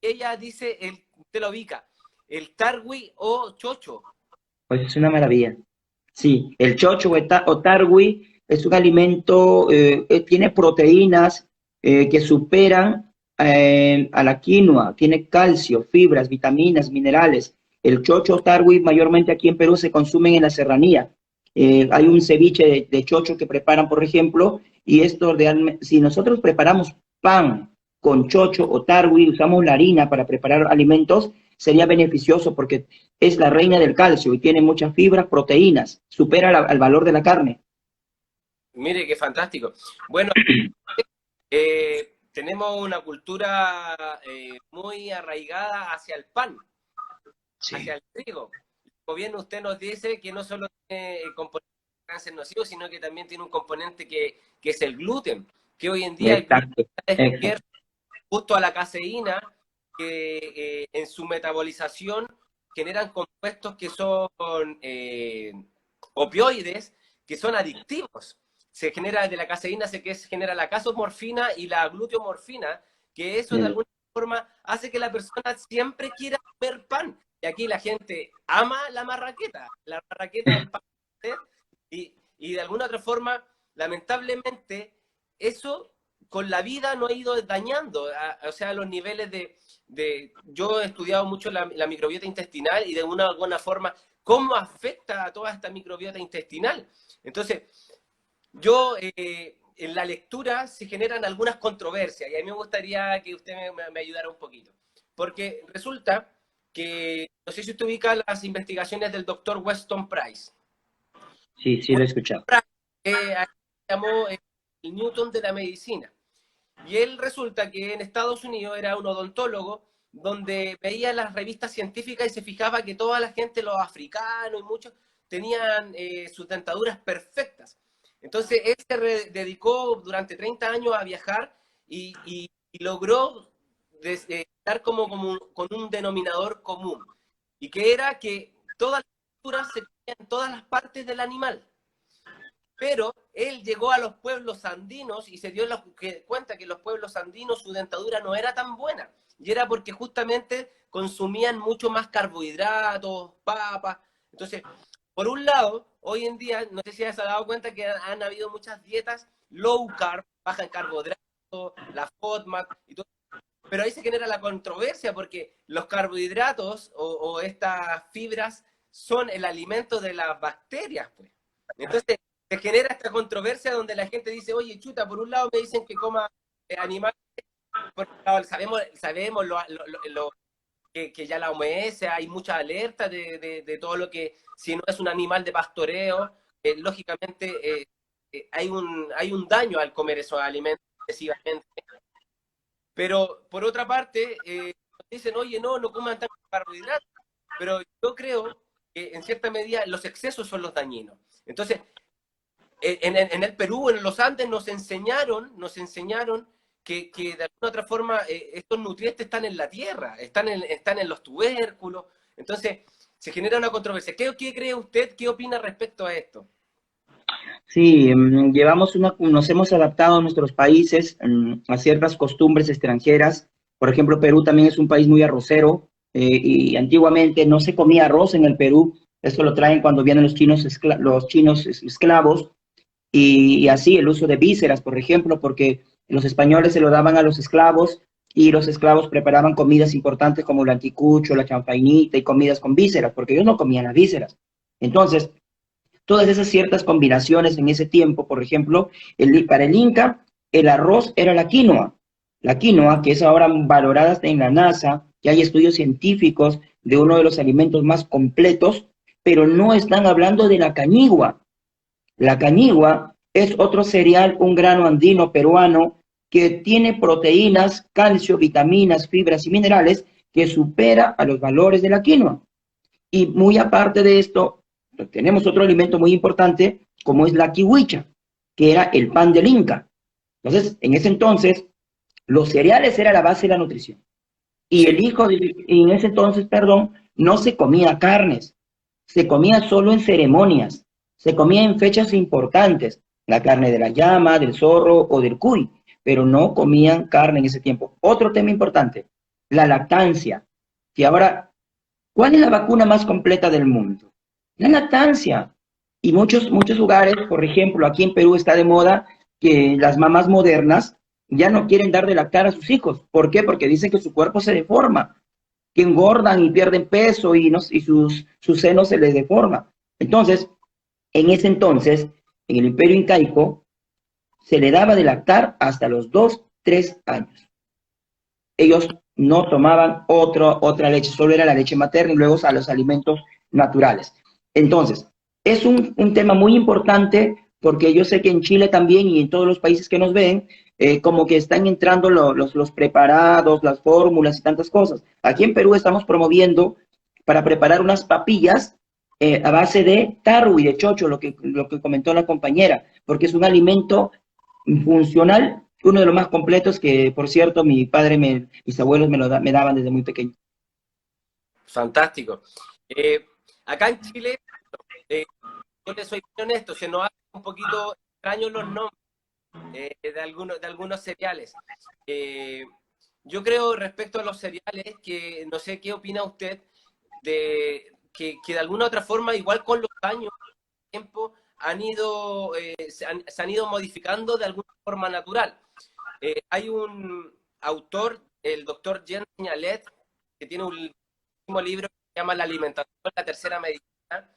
Ella dice, usted lo ubica, el tarwi o chocho. Pues es una maravilla. Sí, el chocho o tarwi es un alimento, tiene proteínas que superan a la quinoa, tiene calcio, fibras, vitaminas, minerales. El chocho o tarwi mayormente aquí en Perú se consumen en la serranía. Hay un ceviche de chocho que preparan, por ejemplo, y esto realmente, si nosotros preparamos pan con chocho o tarwi, usamos la harina para preparar alimentos, sería beneficioso porque es la reina del calcio y tiene muchas fibras, proteínas, supera al valor de la carne. Mire qué fantástico. Bueno, tenemos una cultura muy arraigada hacia el pan, Sí. hacia el trigo. Como bien usted nos dice que no solo tiene componentes de cáncer nocivo, sino que también tiene un componente que es el gluten, que hoy en día el gluten Exacto, está exacto. despierto justo a la caseína, que en su metabolización generan compuestos que son opioides, que son adictivos. Se genera de la caseína, se genera la casomorfina y la gluteomorfina, que eso de alguna forma hace que la persona siempre quiera comer pan. Y aquí la gente ama la marraqueta del pan. Y de alguna otra forma, lamentablemente, eso con la vida no ha ido dañando, o sea, los niveles yo he estudiado mucho la microbiota intestinal y de una alguna forma, cómo afecta a toda esta microbiota intestinal. Entonces, yo en la lectura se generan algunas controversias y a mí me gustaría que usted me ayudara un poquito. Porque resulta que, no sé si usted ubica las investigaciones del doctor Weston Price. Sí, sí lo he escuchado. Se llamó el Newton de la medicina. Y él resulta que en Estados Unidos era un odontólogo donde veía las revistas científicas y se fijaba que toda la gente, los africanos y muchos, tenían sus dentaduras perfectas. Entonces él se dedicó durante 30 años a viajar y logró estar con un denominador común. Y que era que todas las denturas se tenían en todas las partes del animal. Pero él llegó a los pueblos andinos y se dio cuenta que los pueblos andinos su dentadura no era tan buena. Y era porque justamente consumían mucho más carbohidratos, papas. Entonces, por un lado, hoy en día, no sé si has dado cuenta que han habido muchas dietas low carb, baja en carbohidratos, la FODMAP y todo. Pero ahí se genera la controversia porque los carbohidratos o estas fibras son el alimento de las bacterias, pues. Entonces, se genera esta controversia donde la gente dice, oye, chuta, por un lado me dicen que coma animales, por otro lado sabemos que ya la OMS, hay mucha alerta de todo lo que, si no es un animal de pastoreo, lógicamente hay un daño al comer esos alimentos excesivamente. Pero por otra parte, dicen, oye, no coman tanto carbohidratos. Pero yo creo que en cierta medida los excesos son los dañinos. Entonces, en el Perú, en los Andes, nos enseñaron que de alguna otra forma estos nutrientes están en la tierra, están en los tubérculos. Entonces, se genera una controversia. ¿Qué cree usted? ¿Qué opina respecto a esto? Sí, nos hemos adaptado a nuestros países a ciertas costumbres extranjeras. Por ejemplo, Perú también es un país muy arrocero y antiguamente no se comía arroz en el Perú. Esto lo traen cuando vienen los chinos esclavos y así el uso de vísceras, por ejemplo, porque los españoles se lo daban a los esclavos y los esclavos preparaban comidas importantes como el anticucho, la chanfainita y comidas con vísceras, porque ellos no comían las vísceras. Entonces, todas esas ciertas combinaciones en ese tiempo. Por ejemplo, para el Inca, el arroz era la quinoa, que es ahora valorada en la NASA, que hay estudios científicos de uno de los alimentos más completos, pero no están hablando de la cañigua. La cañigua es otro cereal, un grano andino peruano, que tiene proteínas, calcio, vitaminas, fibras y minerales que supera a los valores de la quinoa. Y muy aparte de esto, tenemos otro alimento muy importante, como es la kiwicha, que era el pan del Inca. Entonces, en ese entonces, los cereales era la base de la nutrición. Y en ese entonces, perdón, no se comía carnes, se comía solo en ceremonias, se comía en fechas importantes, la carne de la llama, del zorro o del cuy, pero no comían carne en ese tiempo. Otro tema importante, la lactancia, que ahora, ¿cuál es la vacuna más completa del mundo? La lactancia. Y muchos lugares, por ejemplo, aquí en Perú está de moda que las mamás modernas ya no quieren dar de lactar a sus hijos. ¿Por qué? Porque dicen que su cuerpo se deforma, que engordan y pierden peso y sus senos se les deforma. Entonces, en ese entonces, en el Imperio Incaico, se le daba de lactar hasta los 2, 3 años. Ellos no tomaban otra leche, solo era la leche materna y luego a los alimentos naturales. Entonces, es un tema muy importante porque yo sé que en Chile también y en todos los países que nos ven, como que están entrando los preparados, las fórmulas y tantas cosas. Aquí en Perú estamos promoviendo para preparar unas papillas a base de tarro y de chocho, lo que comentó la compañera, porque es un alimento funcional, uno de los más completos que, por cierto, mis abuelos me daban desde muy pequeño. Fantástico. Acá en Chile, yo le soy honesto, se nos hace un poquito extraños los nombres de algunos cereales. Yo creo respecto a los cereales que no sé qué opina usted de que de alguna otra forma, igual con los años, tiempo, se han ido modificando de alguna forma natural. Hay un autor, el doctor Jean Signalet, que tiene un último libro que se llama La alimentación, la tercera medicina,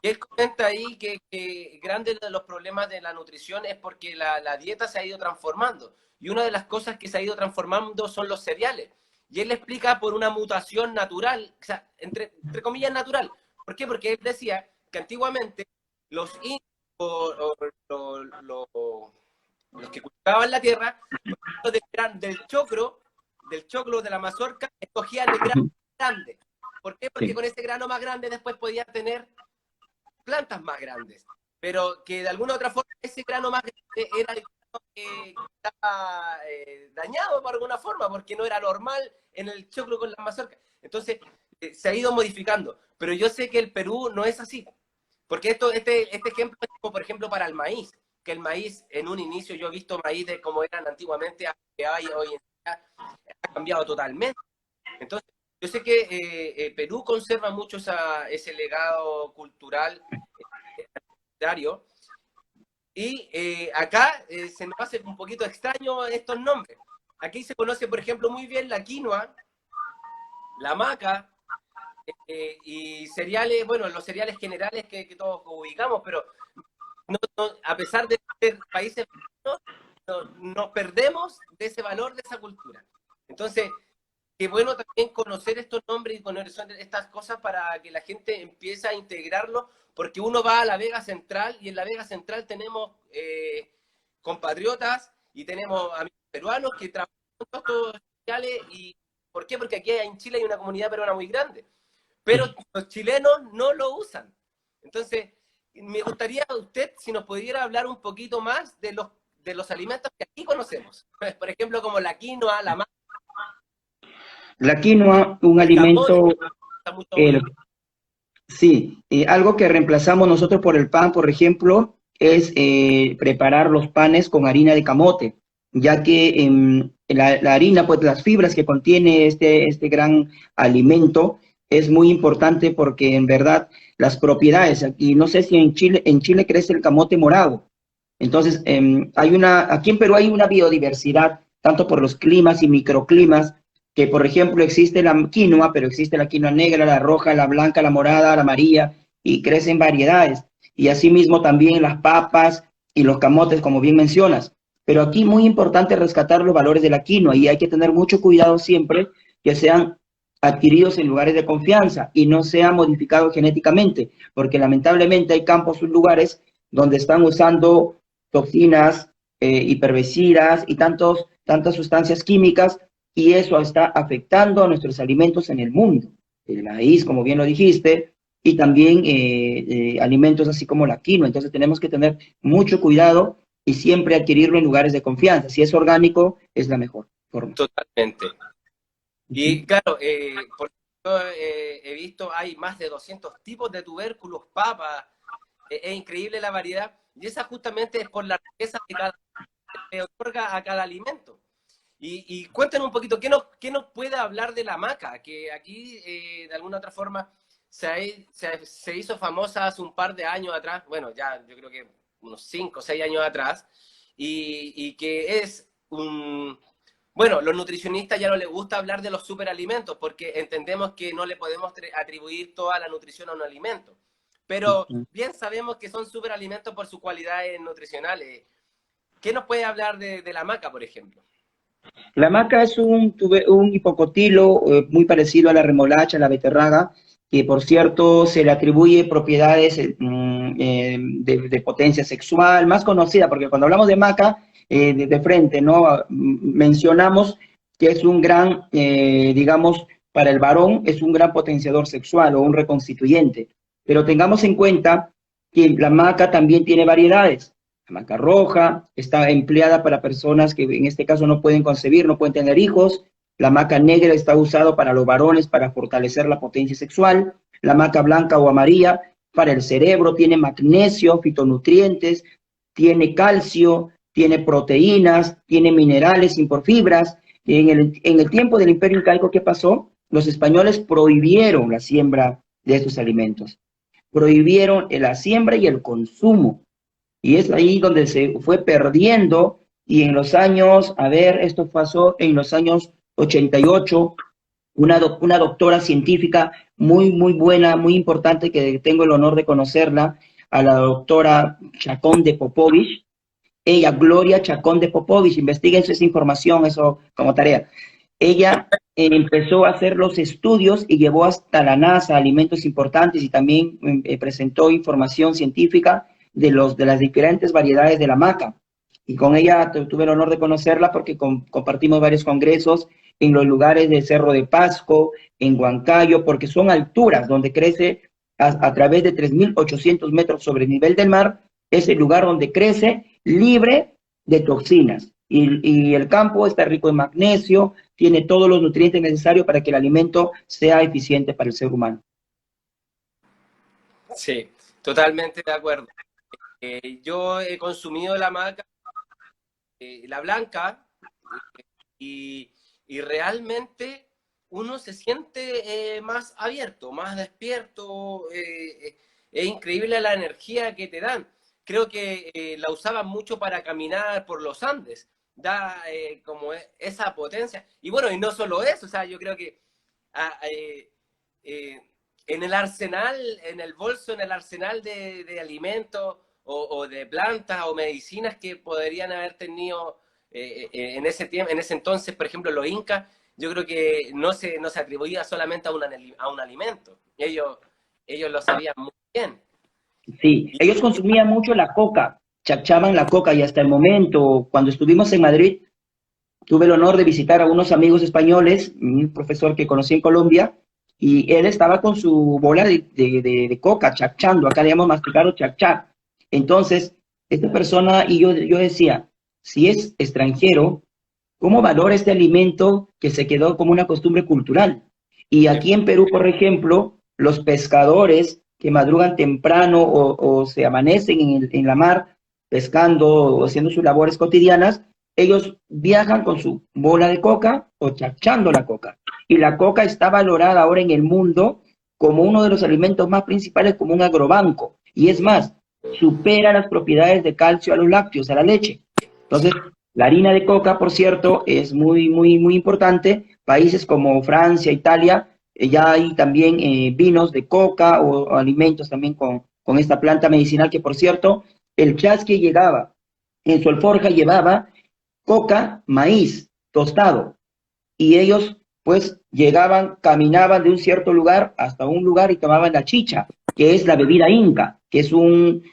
y él comenta ahí que grandes de los problemas de la nutrición es porque la dieta se ha ido transformando, y una de las cosas que se ha ido transformando son los cereales. Y él le explica por una mutación natural, o sea, entre comillas natural. ¿Por qué? Porque él decía que antiguamente los indios los que cultivaban la tierra, del choclo, de la mazorca, escogían el grano más grande. ¿Por qué? Porque con ese grano más grande después podían tener plantas más grandes. Pero que de alguna otra forma ese grano más grande era el grano que estaba dañado por alguna forma, porque no era normal en el choclo con la mazorca. Entonces, se ha ido modificando. Pero yo sé que el Perú no es así. Porque este ejemplo es como, por ejemplo, para el maíz, que el maíz en un inicio, yo he visto maíz de como eran antiguamente, a que hay hoy en día, ha cambiado totalmente. Entonces, yo sé que Perú conserva mucho ese legado cultural y acá se nos hace un poquito extraño estos nombres. Aquí se conoce, por ejemplo, muy bien la quinoa, la maca, y cereales, bueno, los cereales generales que todos ubicamos, pero a pesar de ser países nos perdemos de ese valor, de esa cultura. Entonces, qué bueno también conocer estos nombres y conocer estas cosas para que la gente empiece a integrarlo, porque uno va a la Vega Central y en la Vega Central tenemos compatriotas y tenemos amigos peruanos que trabajan con todos estos cereales. Y ¿por qué? Porque aquí en Chile hay una comunidad peruana muy grande, pero los chilenos no lo usan. Entonces, me gustaría usted si nos pudiera hablar un poquito más de los alimentos que aquí conocemos. Por ejemplo, como la quinoa, la maca. La quinoa, un alimento, sí, algo que reemplazamos nosotros por el pan, por ejemplo, es preparar los panes con harina de camote, ya que la harina, pues las fibras que contiene este gran alimento, es muy importante porque en verdad las propiedades, y no sé si en Chile crece el camote morado. Entonces, aquí en Perú hay una biodiversidad, tanto por los climas y microclimas, que por ejemplo existe la quinoa, pero existe la quinoa negra, la roja, la blanca, la morada, la amarilla, y crecen variedades. y asimismo también las papas y los camotes, como bien mencionas. Pero aquí muy importante rescatar los valores de la quinoa y hay que tener mucho cuidado siempre que sean adquiridos en lugares de confianza y no sean modificados genéticamente, porque lamentablemente hay campos o lugares donde están usando toxinas, hiperbicidas y tantas sustancias químicas y eso está afectando a nuestros alimentos en el mundo. El maíz, como bien lo dijiste, y también alimentos así como la quinoa. Entonces tenemos que tener mucho cuidado y siempre adquirirlo en lugares de confianza. Si es orgánico, es la mejor forma. Totalmente. Y claro, por ejemplo, he visto, hay más de 200 tipos de tubérculos, papas, es increíble la variedad, y esa justamente es por la riqueza que otorga a cada alimento. Y cuéntanos un poquito, ¿qué nos puede hablar de la maca? Que aquí, de alguna otra forma, se hizo famosa hace un par de años atrás, bueno, ya yo creo que unos 5 o 6 años atrás, y que es un... Bueno, los nutricionistas ya no les gusta hablar de los superalimentos porque entendemos que no le podemos atribuir toda la nutrición a un alimento. Pero bien sabemos que son superalimentos por sus cualidades nutricionales. ¿Qué nos puede hablar de la maca, por ejemplo? La maca es un hipocotilo muy parecido a la remolacha, a la beterraga, que por cierto se le atribuye propiedades de potencia sexual, más conocida, porque cuando hablamos de maca, de frente, ¿no? Mencionamos que es un gran, digamos, para el varón es un gran potenciador sexual o un reconstituyente. Pero tengamos en cuenta que la maca también tiene variedades. La maca roja está empleada para personas que en este caso no pueden concebir, no pueden tener hijos. La maca negra está usada para los varones para fortalecer la potencia sexual. La maca blanca o amarilla para el cerebro, tiene magnesio, fitonutrientes, tiene calcio, tiene proteínas, tiene minerales, fibras. En el tiempo del Imperio Incaico, ¿qué pasó? Los españoles prohibieron la siembra de estos alimentos. Prohibieron la siembra y el consumo. Y es ahí donde se fue perdiendo y en los años, a ver, esto pasó en los años 88, una doctora científica muy buena, muy importante, que tengo el honor de conocerla, a la doctora Chacón de Popovich, ella, Gloria Chacón de Popovich, investiguen esa información, eso como tarea. Ella empezó a hacer los estudios y llevó hasta la NASA alimentos importantes y también presentó información científica de las diferentes variedades de la maca. Y con ella tuve el honor de conocerla porque compartimos varios congresos en los lugares de Cerro de Pasco, en Huancayo, porque son alturas donde crece a través de 3.800 metros sobre el nivel del mar, es el lugar donde crece libre de toxinas. Y el campo está rico en magnesio, tiene todos los nutrientes necesarios para que el alimento sea eficiente para el ser humano. Sí, totalmente de acuerdo. Yo he consumido la maca, la blanca, y realmente uno se siente más abierto, más despierto. Es increíble la energía que te dan. Creo que la usaban mucho para caminar por los Andes. Da como esa potencia. Y bueno, y no solo eso, o sea, yo creo que en el arsenal, en el bolso, en el arsenal de alimentos o de plantas o medicinas que podrían haber tenido en ese tiempo, en ese entonces, por ejemplo, los incas, yo creo que no se atribuía solamente a un alimento. Ellos lo sabían muy bien. Sí, ellos consumían mucho la coca, chachaban la coca y hasta el momento, cuando estuvimos en Madrid, tuve el honor de visitar a unos amigos españoles, un profesor que conocí en Colombia, y él estaba con su bola de coca, chachando, acá le llamamos masticar o chachar. Entonces, esta persona y yo decía, si es extranjero, ¿cómo valora este alimento que se quedó como una costumbre cultural? Y aquí en Perú, por ejemplo, los pescadores que madrugan temprano o se amanecen en la mar pescando o haciendo sus labores cotidianas, ellos viajan con su bola de coca o chachando la coca. Y la coca está valorada ahora en el mundo como uno de los alimentos más principales, como un agrobanco. Y es más, supera las propiedades de calcio a los lácteos, a la leche. Entonces, la harina de coca, por cierto, es muy importante. Países como Francia, Italia, ya hay también vinos de coca o alimentos también con esta planta medicinal que, por cierto, el chasqui llegaba, en su alforja llevaba coca, maíz tostado, y ellos pues llegaban, caminaban de un cierto lugar hasta un lugar y tomaban la chicha, que es la bebida inca, que es un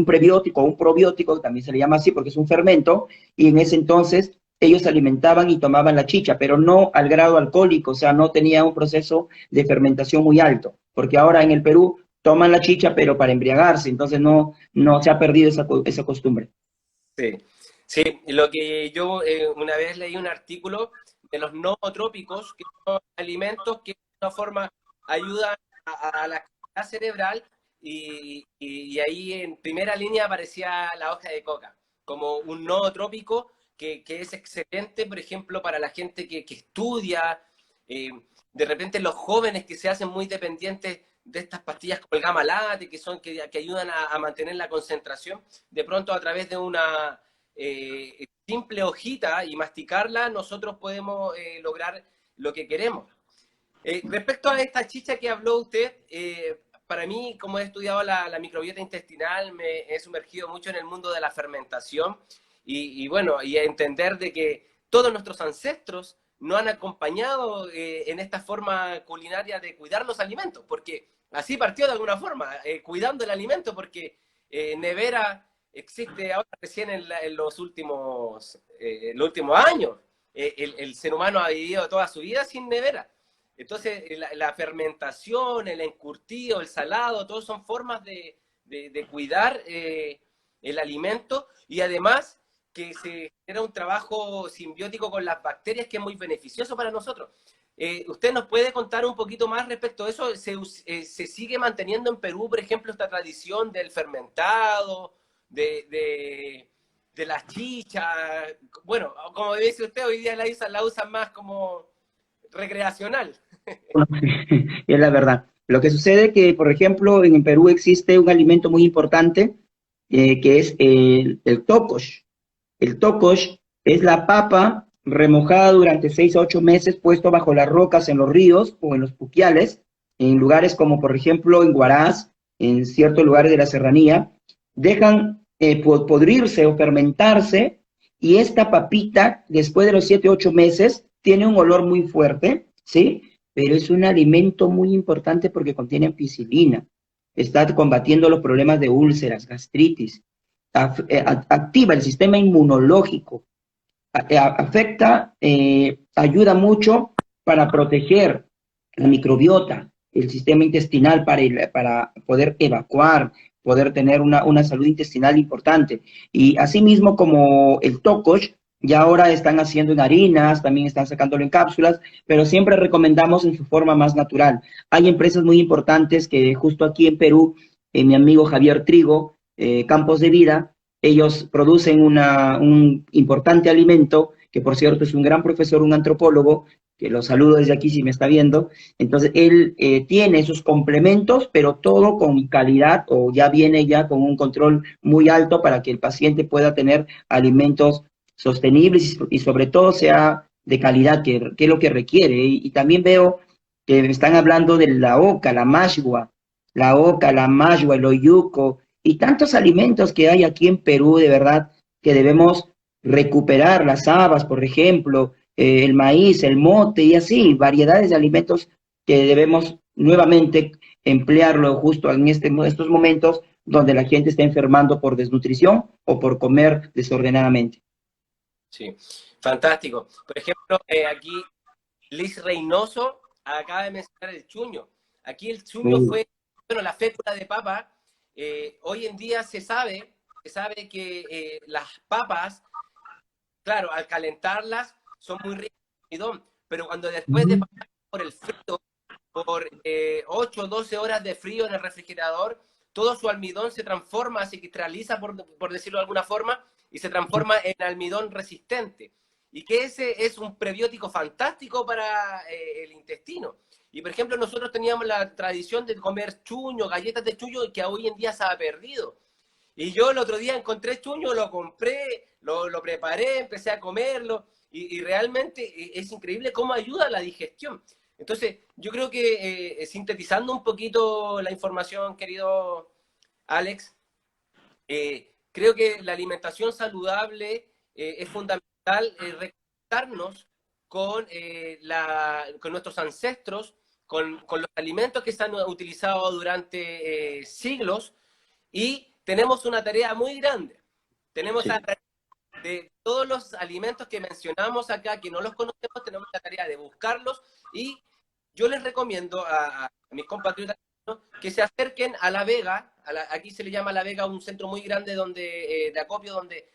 prebiótico, un probiótico, también se le llama así porque es un fermento, y en ese entonces ellos se alimentaban y tomaban la chicha, pero no al grado alcohólico, o sea, no tenía un proceso de fermentación muy alto, porque ahora en el Perú toman la chicha, pero para embriagarse, entonces no se ha perdido esa costumbre. Sí, sí, lo que yo una vez leí un artículo de los nootrópicos, que son alimentos que de alguna forma ayudan a la actividad cerebral y ahí en primera línea aparecía la hoja de coca como un nootrópico que es excelente, por ejemplo, para la gente que estudia, eh, de repente los jóvenes que se hacen muy dependientes de estas pastillas como el gamma late, que ayudan a mantener la concentración, de pronto a través de una simple hojita y masticarla, nosotros podemos lograr lo que queremos. Respecto a esta chicha que habló usted, para mí, como he estudiado la microbiota intestinal, me he sumergido mucho en el mundo de la fermentación bueno, y a entender de que todos nuestros ancestros nos han acompañado en esta forma culinaria de cuidar los alimentos, porque así partió de alguna forma, cuidando el alimento, porque nevera existe ahora recién en los últimos años. El ser humano ha vivido toda su vida sin nevera. Entonces, la fermentación, el encurtido, el salado, todos son formas de cuidar el alimento y además que se genera un trabajo simbiótico con las bacterias que es muy beneficioso para nosotros. ¿Usted nos puede contar un poquito más respecto a eso? ¿Se sigue manteniendo en Perú, por ejemplo, esta tradición del fermentado, de las chichas? Bueno, como dice usted, hoy día la usan más como recreacional. Es la verdad. Lo que sucede es que, por ejemplo, en Perú existe un alimento muy importante que es el tocosh. El tocosh es la papa remojada durante 6 a 8 meses, puesto bajo las rocas en los ríos o en los puquiales, en lugares como, por ejemplo, en Huaraz, en ciertos lugares de la serranía, dejan podrirse o fermentarse y esta papita, después de los 7 u 8 meses, tiene un olor muy fuerte, ¿sí? Pero es un alimento muy importante porque contiene ampicilina. Está combatiendo los problemas de úlceras, gastritis, activa el sistema inmunológico, afecta, ayuda mucho para proteger la microbiota, el sistema intestinal para poder evacuar, poder tener una salud intestinal importante. Y asimismo como el tocosh, ya ahora están haciendo en harinas, también están sacándolo en cápsulas, pero siempre recomendamos en su forma más natural. Hay empresas muy importantes que justo aquí en Perú, mi amigo Javier Trigo, Campos de Vida, ellos producen un importante alimento, que por cierto es un gran profesor, un antropólogo, que lo saludo desde aquí si me está viendo. Entonces, él tiene esos complementos, pero todo con calidad o ya viene ya con un control muy alto para que el paciente pueda tener alimentos sostenibles y sobre todo sea de calidad, que es lo que requiere. Y también veo que están hablando de la oca, la mashua, el oyuco y tantos alimentos que hay aquí en Perú, de verdad, que debemos recuperar, las habas, por ejemplo, el maíz, el mote y así, variedades de alimentos que debemos nuevamente emplearlo justo en estos momentos donde la gente está enfermando por desnutrición o por comer desordenadamente. Sí, fantástico. Por ejemplo, aquí Liz Reynoso acaba de mencionar el chuño. Aquí el chuño Sí. fue, bueno, la fécula de papa. Hoy en día se sabe que las papas, claro, al calentarlas son muy ricas en almidón, pero cuando después de Ujú. pasar por el frío, por 8 o 12 horas de frío en el refrigerador, todo su almidón se transforma, se cristaliza, por decirlo de alguna forma, y se transforma en almidón resistente. Y que ese es un prebiótico fantástico para el intestino. Y por ejemplo, nosotros teníamos la tradición de comer chuño, galletas de chuño, que hoy en día se ha perdido. Y yo el otro día encontré chuño, lo compré, lo preparé, empecé a comerlo, y realmente es increíble cómo ayuda a la digestión. Entonces, yo creo que sintetizando un poquito la información, querido Alex, creo que la alimentación saludable es fundamental reconectarnos con nuestros ancestros, con los alimentos que se han utilizado durante siglos, y tenemos una tarea muy grande. Tenemos Sí. la tarea de todos los alimentos que mencionamos acá, que no los conocemos, tenemos la tarea de buscarlos, y yo les recomiendo a mis compatriotas, ¿no?, que se acerquen a La Vega. Aquí se le llama La Vega un centro muy grande de acopio, donde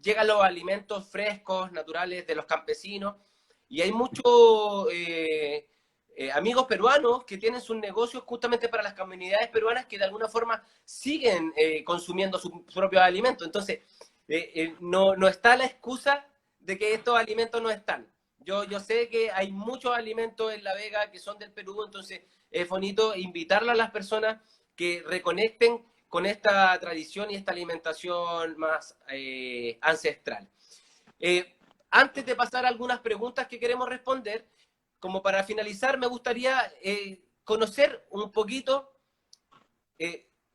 llegan los alimentos frescos, naturales de los campesinos, y hay muchos amigos peruanos que tienen sus negocios justamente para las comunidades peruanas que de alguna forma siguen consumiendo sus propios alimentos. Entonces, no está la excusa de que estos alimentos no están. Yo sé que hay muchos alimentos en La Vega que son del Perú, entonces es bonito invitarle a las personas que reconecten con esta tradición y esta alimentación más ancestral. Antes de pasar a algunas preguntas que queremos responder, como para finalizar, me gustaría conocer un poquito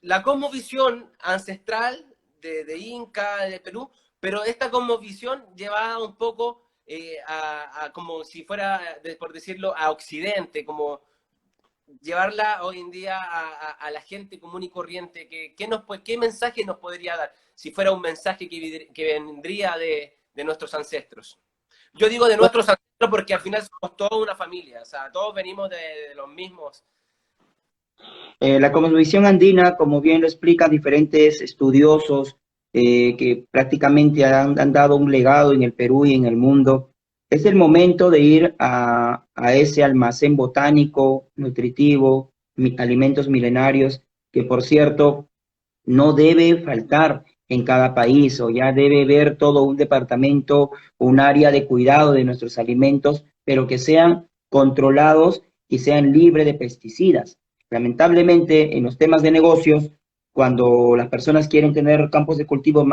la cosmovisión ancestral de Inca, de Perú, pero esta cosmovisión llevada un poco como si fuera, por decirlo, a Occidente, como llevarla hoy en día a la gente común y corriente. ¿Qué mensaje nos podría dar si fuera un mensaje que vendría de nuestros ancestros? Yo digo de nuestros ancestros porque al final somos toda una familia, o sea, todos venimos de los mismos. La cosmovisión andina, como bien lo explican diferentes estudiosos que prácticamente han dado un legado en el Perú y en el mundo, es el momento de ir a ese almacén botánico, nutritivo, alimentos milenarios, que por cierto no debe faltar en cada país, o ya debe haber todo un departamento, un área de cuidado de nuestros alimentos, pero que sean controlados y sean libres de pesticidas. Lamentablemente, en los temas de negocios, cuando las personas quieren tener campos de cultivo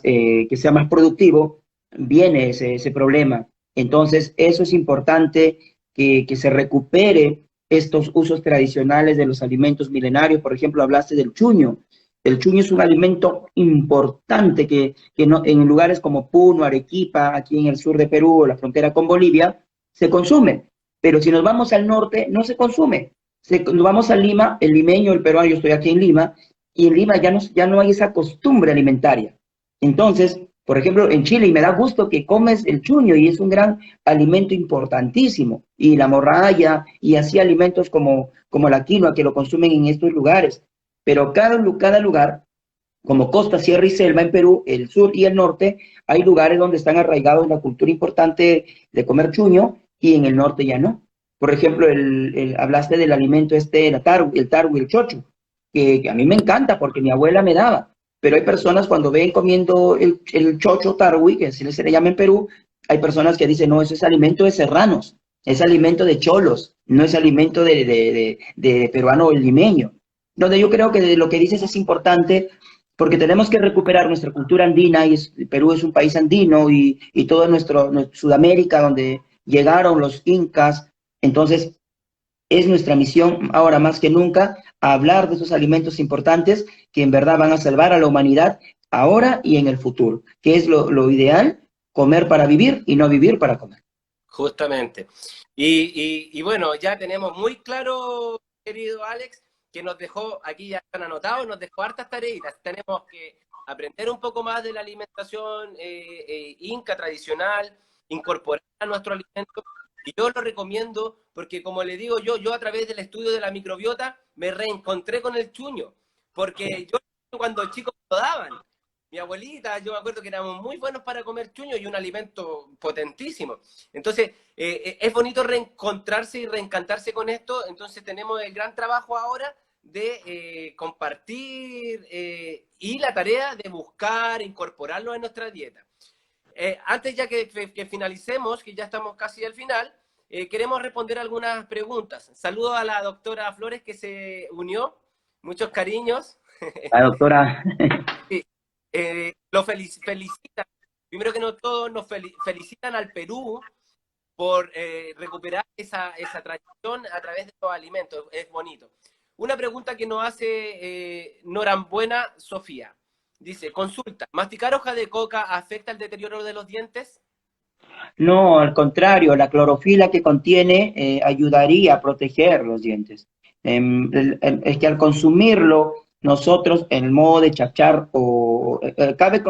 que sea más productivo, viene ese problema. Entonces, eso es importante que se recupere estos usos tradicionales de los alimentos milenarios. Por ejemplo, hablaste del chuño. El chuño es un alimento importante que no, en lugares como Puno, Arequipa, aquí en el sur de Perú, o la frontera con Bolivia, se consume. Pero si nos vamos al norte, no se consume. Nos vamos a Lima, el limeño, el peruano, yo estoy aquí en Lima, y en Lima ya no hay esa costumbre alimentaria. Entonces, por ejemplo, en Chile, y me da gusto que comes el chuño, y es un gran alimento importantísimo, y la morralla, y así alimentos como la quinoa, que lo consumen en estos lugares. Pero cada lugar, como costa, sierra y selva en Perú, el sur y el norte, hay lugares donde están arraigados la cultura importante de comer chuño, y en el norte ya no. Por ejemplo, hablaste del alimento el tarwi, el chocho, que a mí me encanta porque mi abuela me daba. Pero hay personas cuando ven comiendo el chocho tarwi, que así se le llama en Perú, hay personas que dicen, no, eso es alimento de serranos, es alimento de cholos, no es alimento de peruano o limeño. Donde yo creo que lo que dices es importante porque tenemos que recuperar nuestra cultura andina, y Perú es un país andino, y todo nuestro Sudamérica, donde llegaron los incas. Entonces, es nuestra misión ahora más que nunca hablar de esos alimentos importantes que en verdad van a salvar a la humanidad ahora y en el futuro, que es lo ideal, comer para vivir y no vivir para comer. Justamente. Y bueno, ya tenemos muy claro, querido Alex, que nos dejó, aquí ya están anotados, nos dejó hartas tareitas. Tenemos que aprender un poco más de la alimentación inca tradicional, incorporar a nuestro alimento. Y yo lo recomiendo porque, como le digo yo a través del estudio de la microbiota me reencontré con el chuño. Porque yo cuando chicos lo daban, mi abuelita, yo me acuerdo que éramos muy buenos para comer chuño y un alimento potentísimo. Entonces, es bonito reencontrarse y reencantarse con esto. Entonces, tenemos el gran trabajo ahora de compartir y la tarea de buscar, incorporarlo en nuestra dieta. Antes ya que finalicemos, que ya estamos casi al final, queremos responder algunas preguntas. Saludo a la doctora Flores que se unió. Muchos cariños. La doctora. Sí, lo felicitan. Primero que no, todos nos felicitan al Perú por recuperar esa tradición a través de los alimentos. Es bonito. Una pregunta que nos hace Norambuena Sofía. Dice, consulta, ¿masticar hoja de coca afecta el deterioro de los dientes? No, al contrario, la clorofila que contiene ayudaría a proteger los dientes. Es que al consumirlo, nosotros, en el modo de chachar, cabe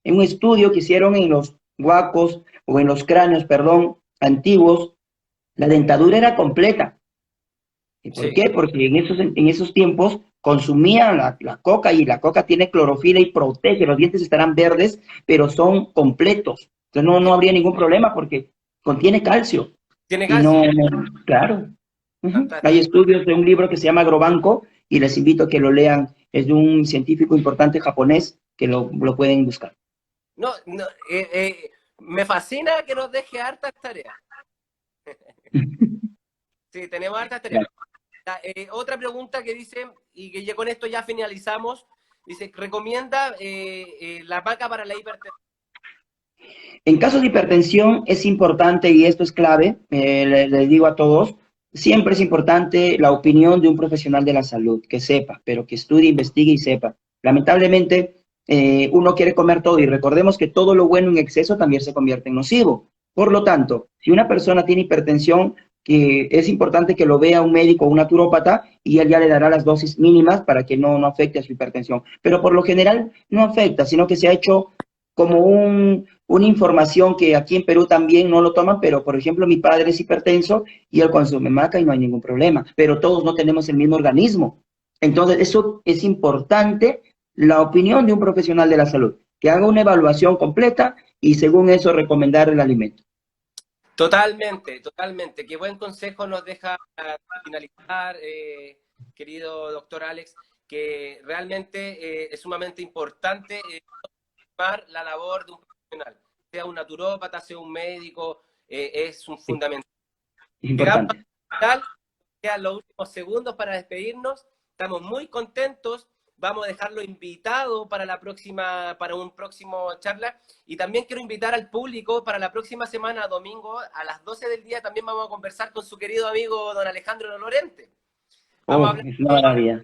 en un estudio que hicieron en los huacos o en los cráneos, perdón, antiguos, la dentadura era completa. ¿Y por Sí. qué? Porque en esos tiempos consumían la coca y la coca tiene clorofila y protege, los dientes estarán verdes, pero son completos. Entonces no habría ningún problema porque contiene calcio. Tiene Y calcio. claro. Hay Fantástico. estudios de un libro que se llama Agrobanco y les invito a que lo lean. Es de un científico importante japonés que lo pueden buscar. No, no, me fascina que nos deje hartas tareas. Sí, tenemos hartas tareas. Otra pregunta que dice, y que ya con esto ya finalizamos, dice, ¿recomienda la maca para la hipertensión? En casos de hipertensión es importante, y esto es clave, les digo a todos, siempre es importante la opinión de un profesional de la salud, que sepa, pero que estudie, investigue y sepa. Lamentablemente, uno quiere comer todo y recordemos que todo lo bueno en exceso también se convierte en nocivo. Por lo tanto, si una persona tiene hipertensión, que es importante que lo vea un médico o un naturópata y él ya le dará las dosis mínimas para que no afecte a su hipertensión. Pero por lo general no afecta, sino que se ha hecho como una información que aquí en Perú también no lo toman, pero por ejemplo mi padre es hipertenso y él consume maca y no hay ningún problema, pero todos no tenemos el mismo organismo. Entonces eso es importante, la opinión de un profesional de la salud, que haga una evaluación completa y según eso recomendar el alimento. Totalmente, totalmente. Qué buen consejo nos deja finalizar, querido doctor Alex, que realmente es sumamente importante la labor de un profesional, sea un naturópata, sea un médico, es un Sí, fundamental. es Llegamos importante. al final, quedan los últimos segundos para despedirnos. Estamos muy contentos. Vamos a dejarlo invitado para un próximo charla. Y también quiero invitar al público para la próxima semana, domingo, a las 12 del día, también vamos a conversar con su querido amigo don Alejandro Lorente. Vamos a hablar Es una de maravilla.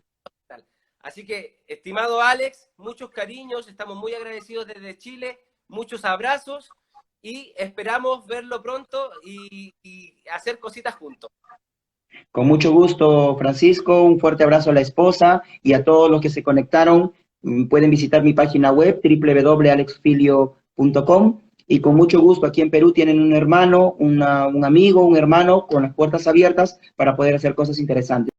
Así que, estimado Alex, muchos cariños, estamos muy agradecidos desde Chile, muchos abrazos y esperamos verlo pronto y hacer cositas juntos. Con mucho gusto, Francisco, un fuerte abrazo a la esposa y a todos los que se conectaron. Pueden visitar mi página web www.alexfilio.com y con mucho gusto aquí en Perú tienen un hermano, un amigo, un hermano con las puertas abiertas para poder hacer cosas interesantes.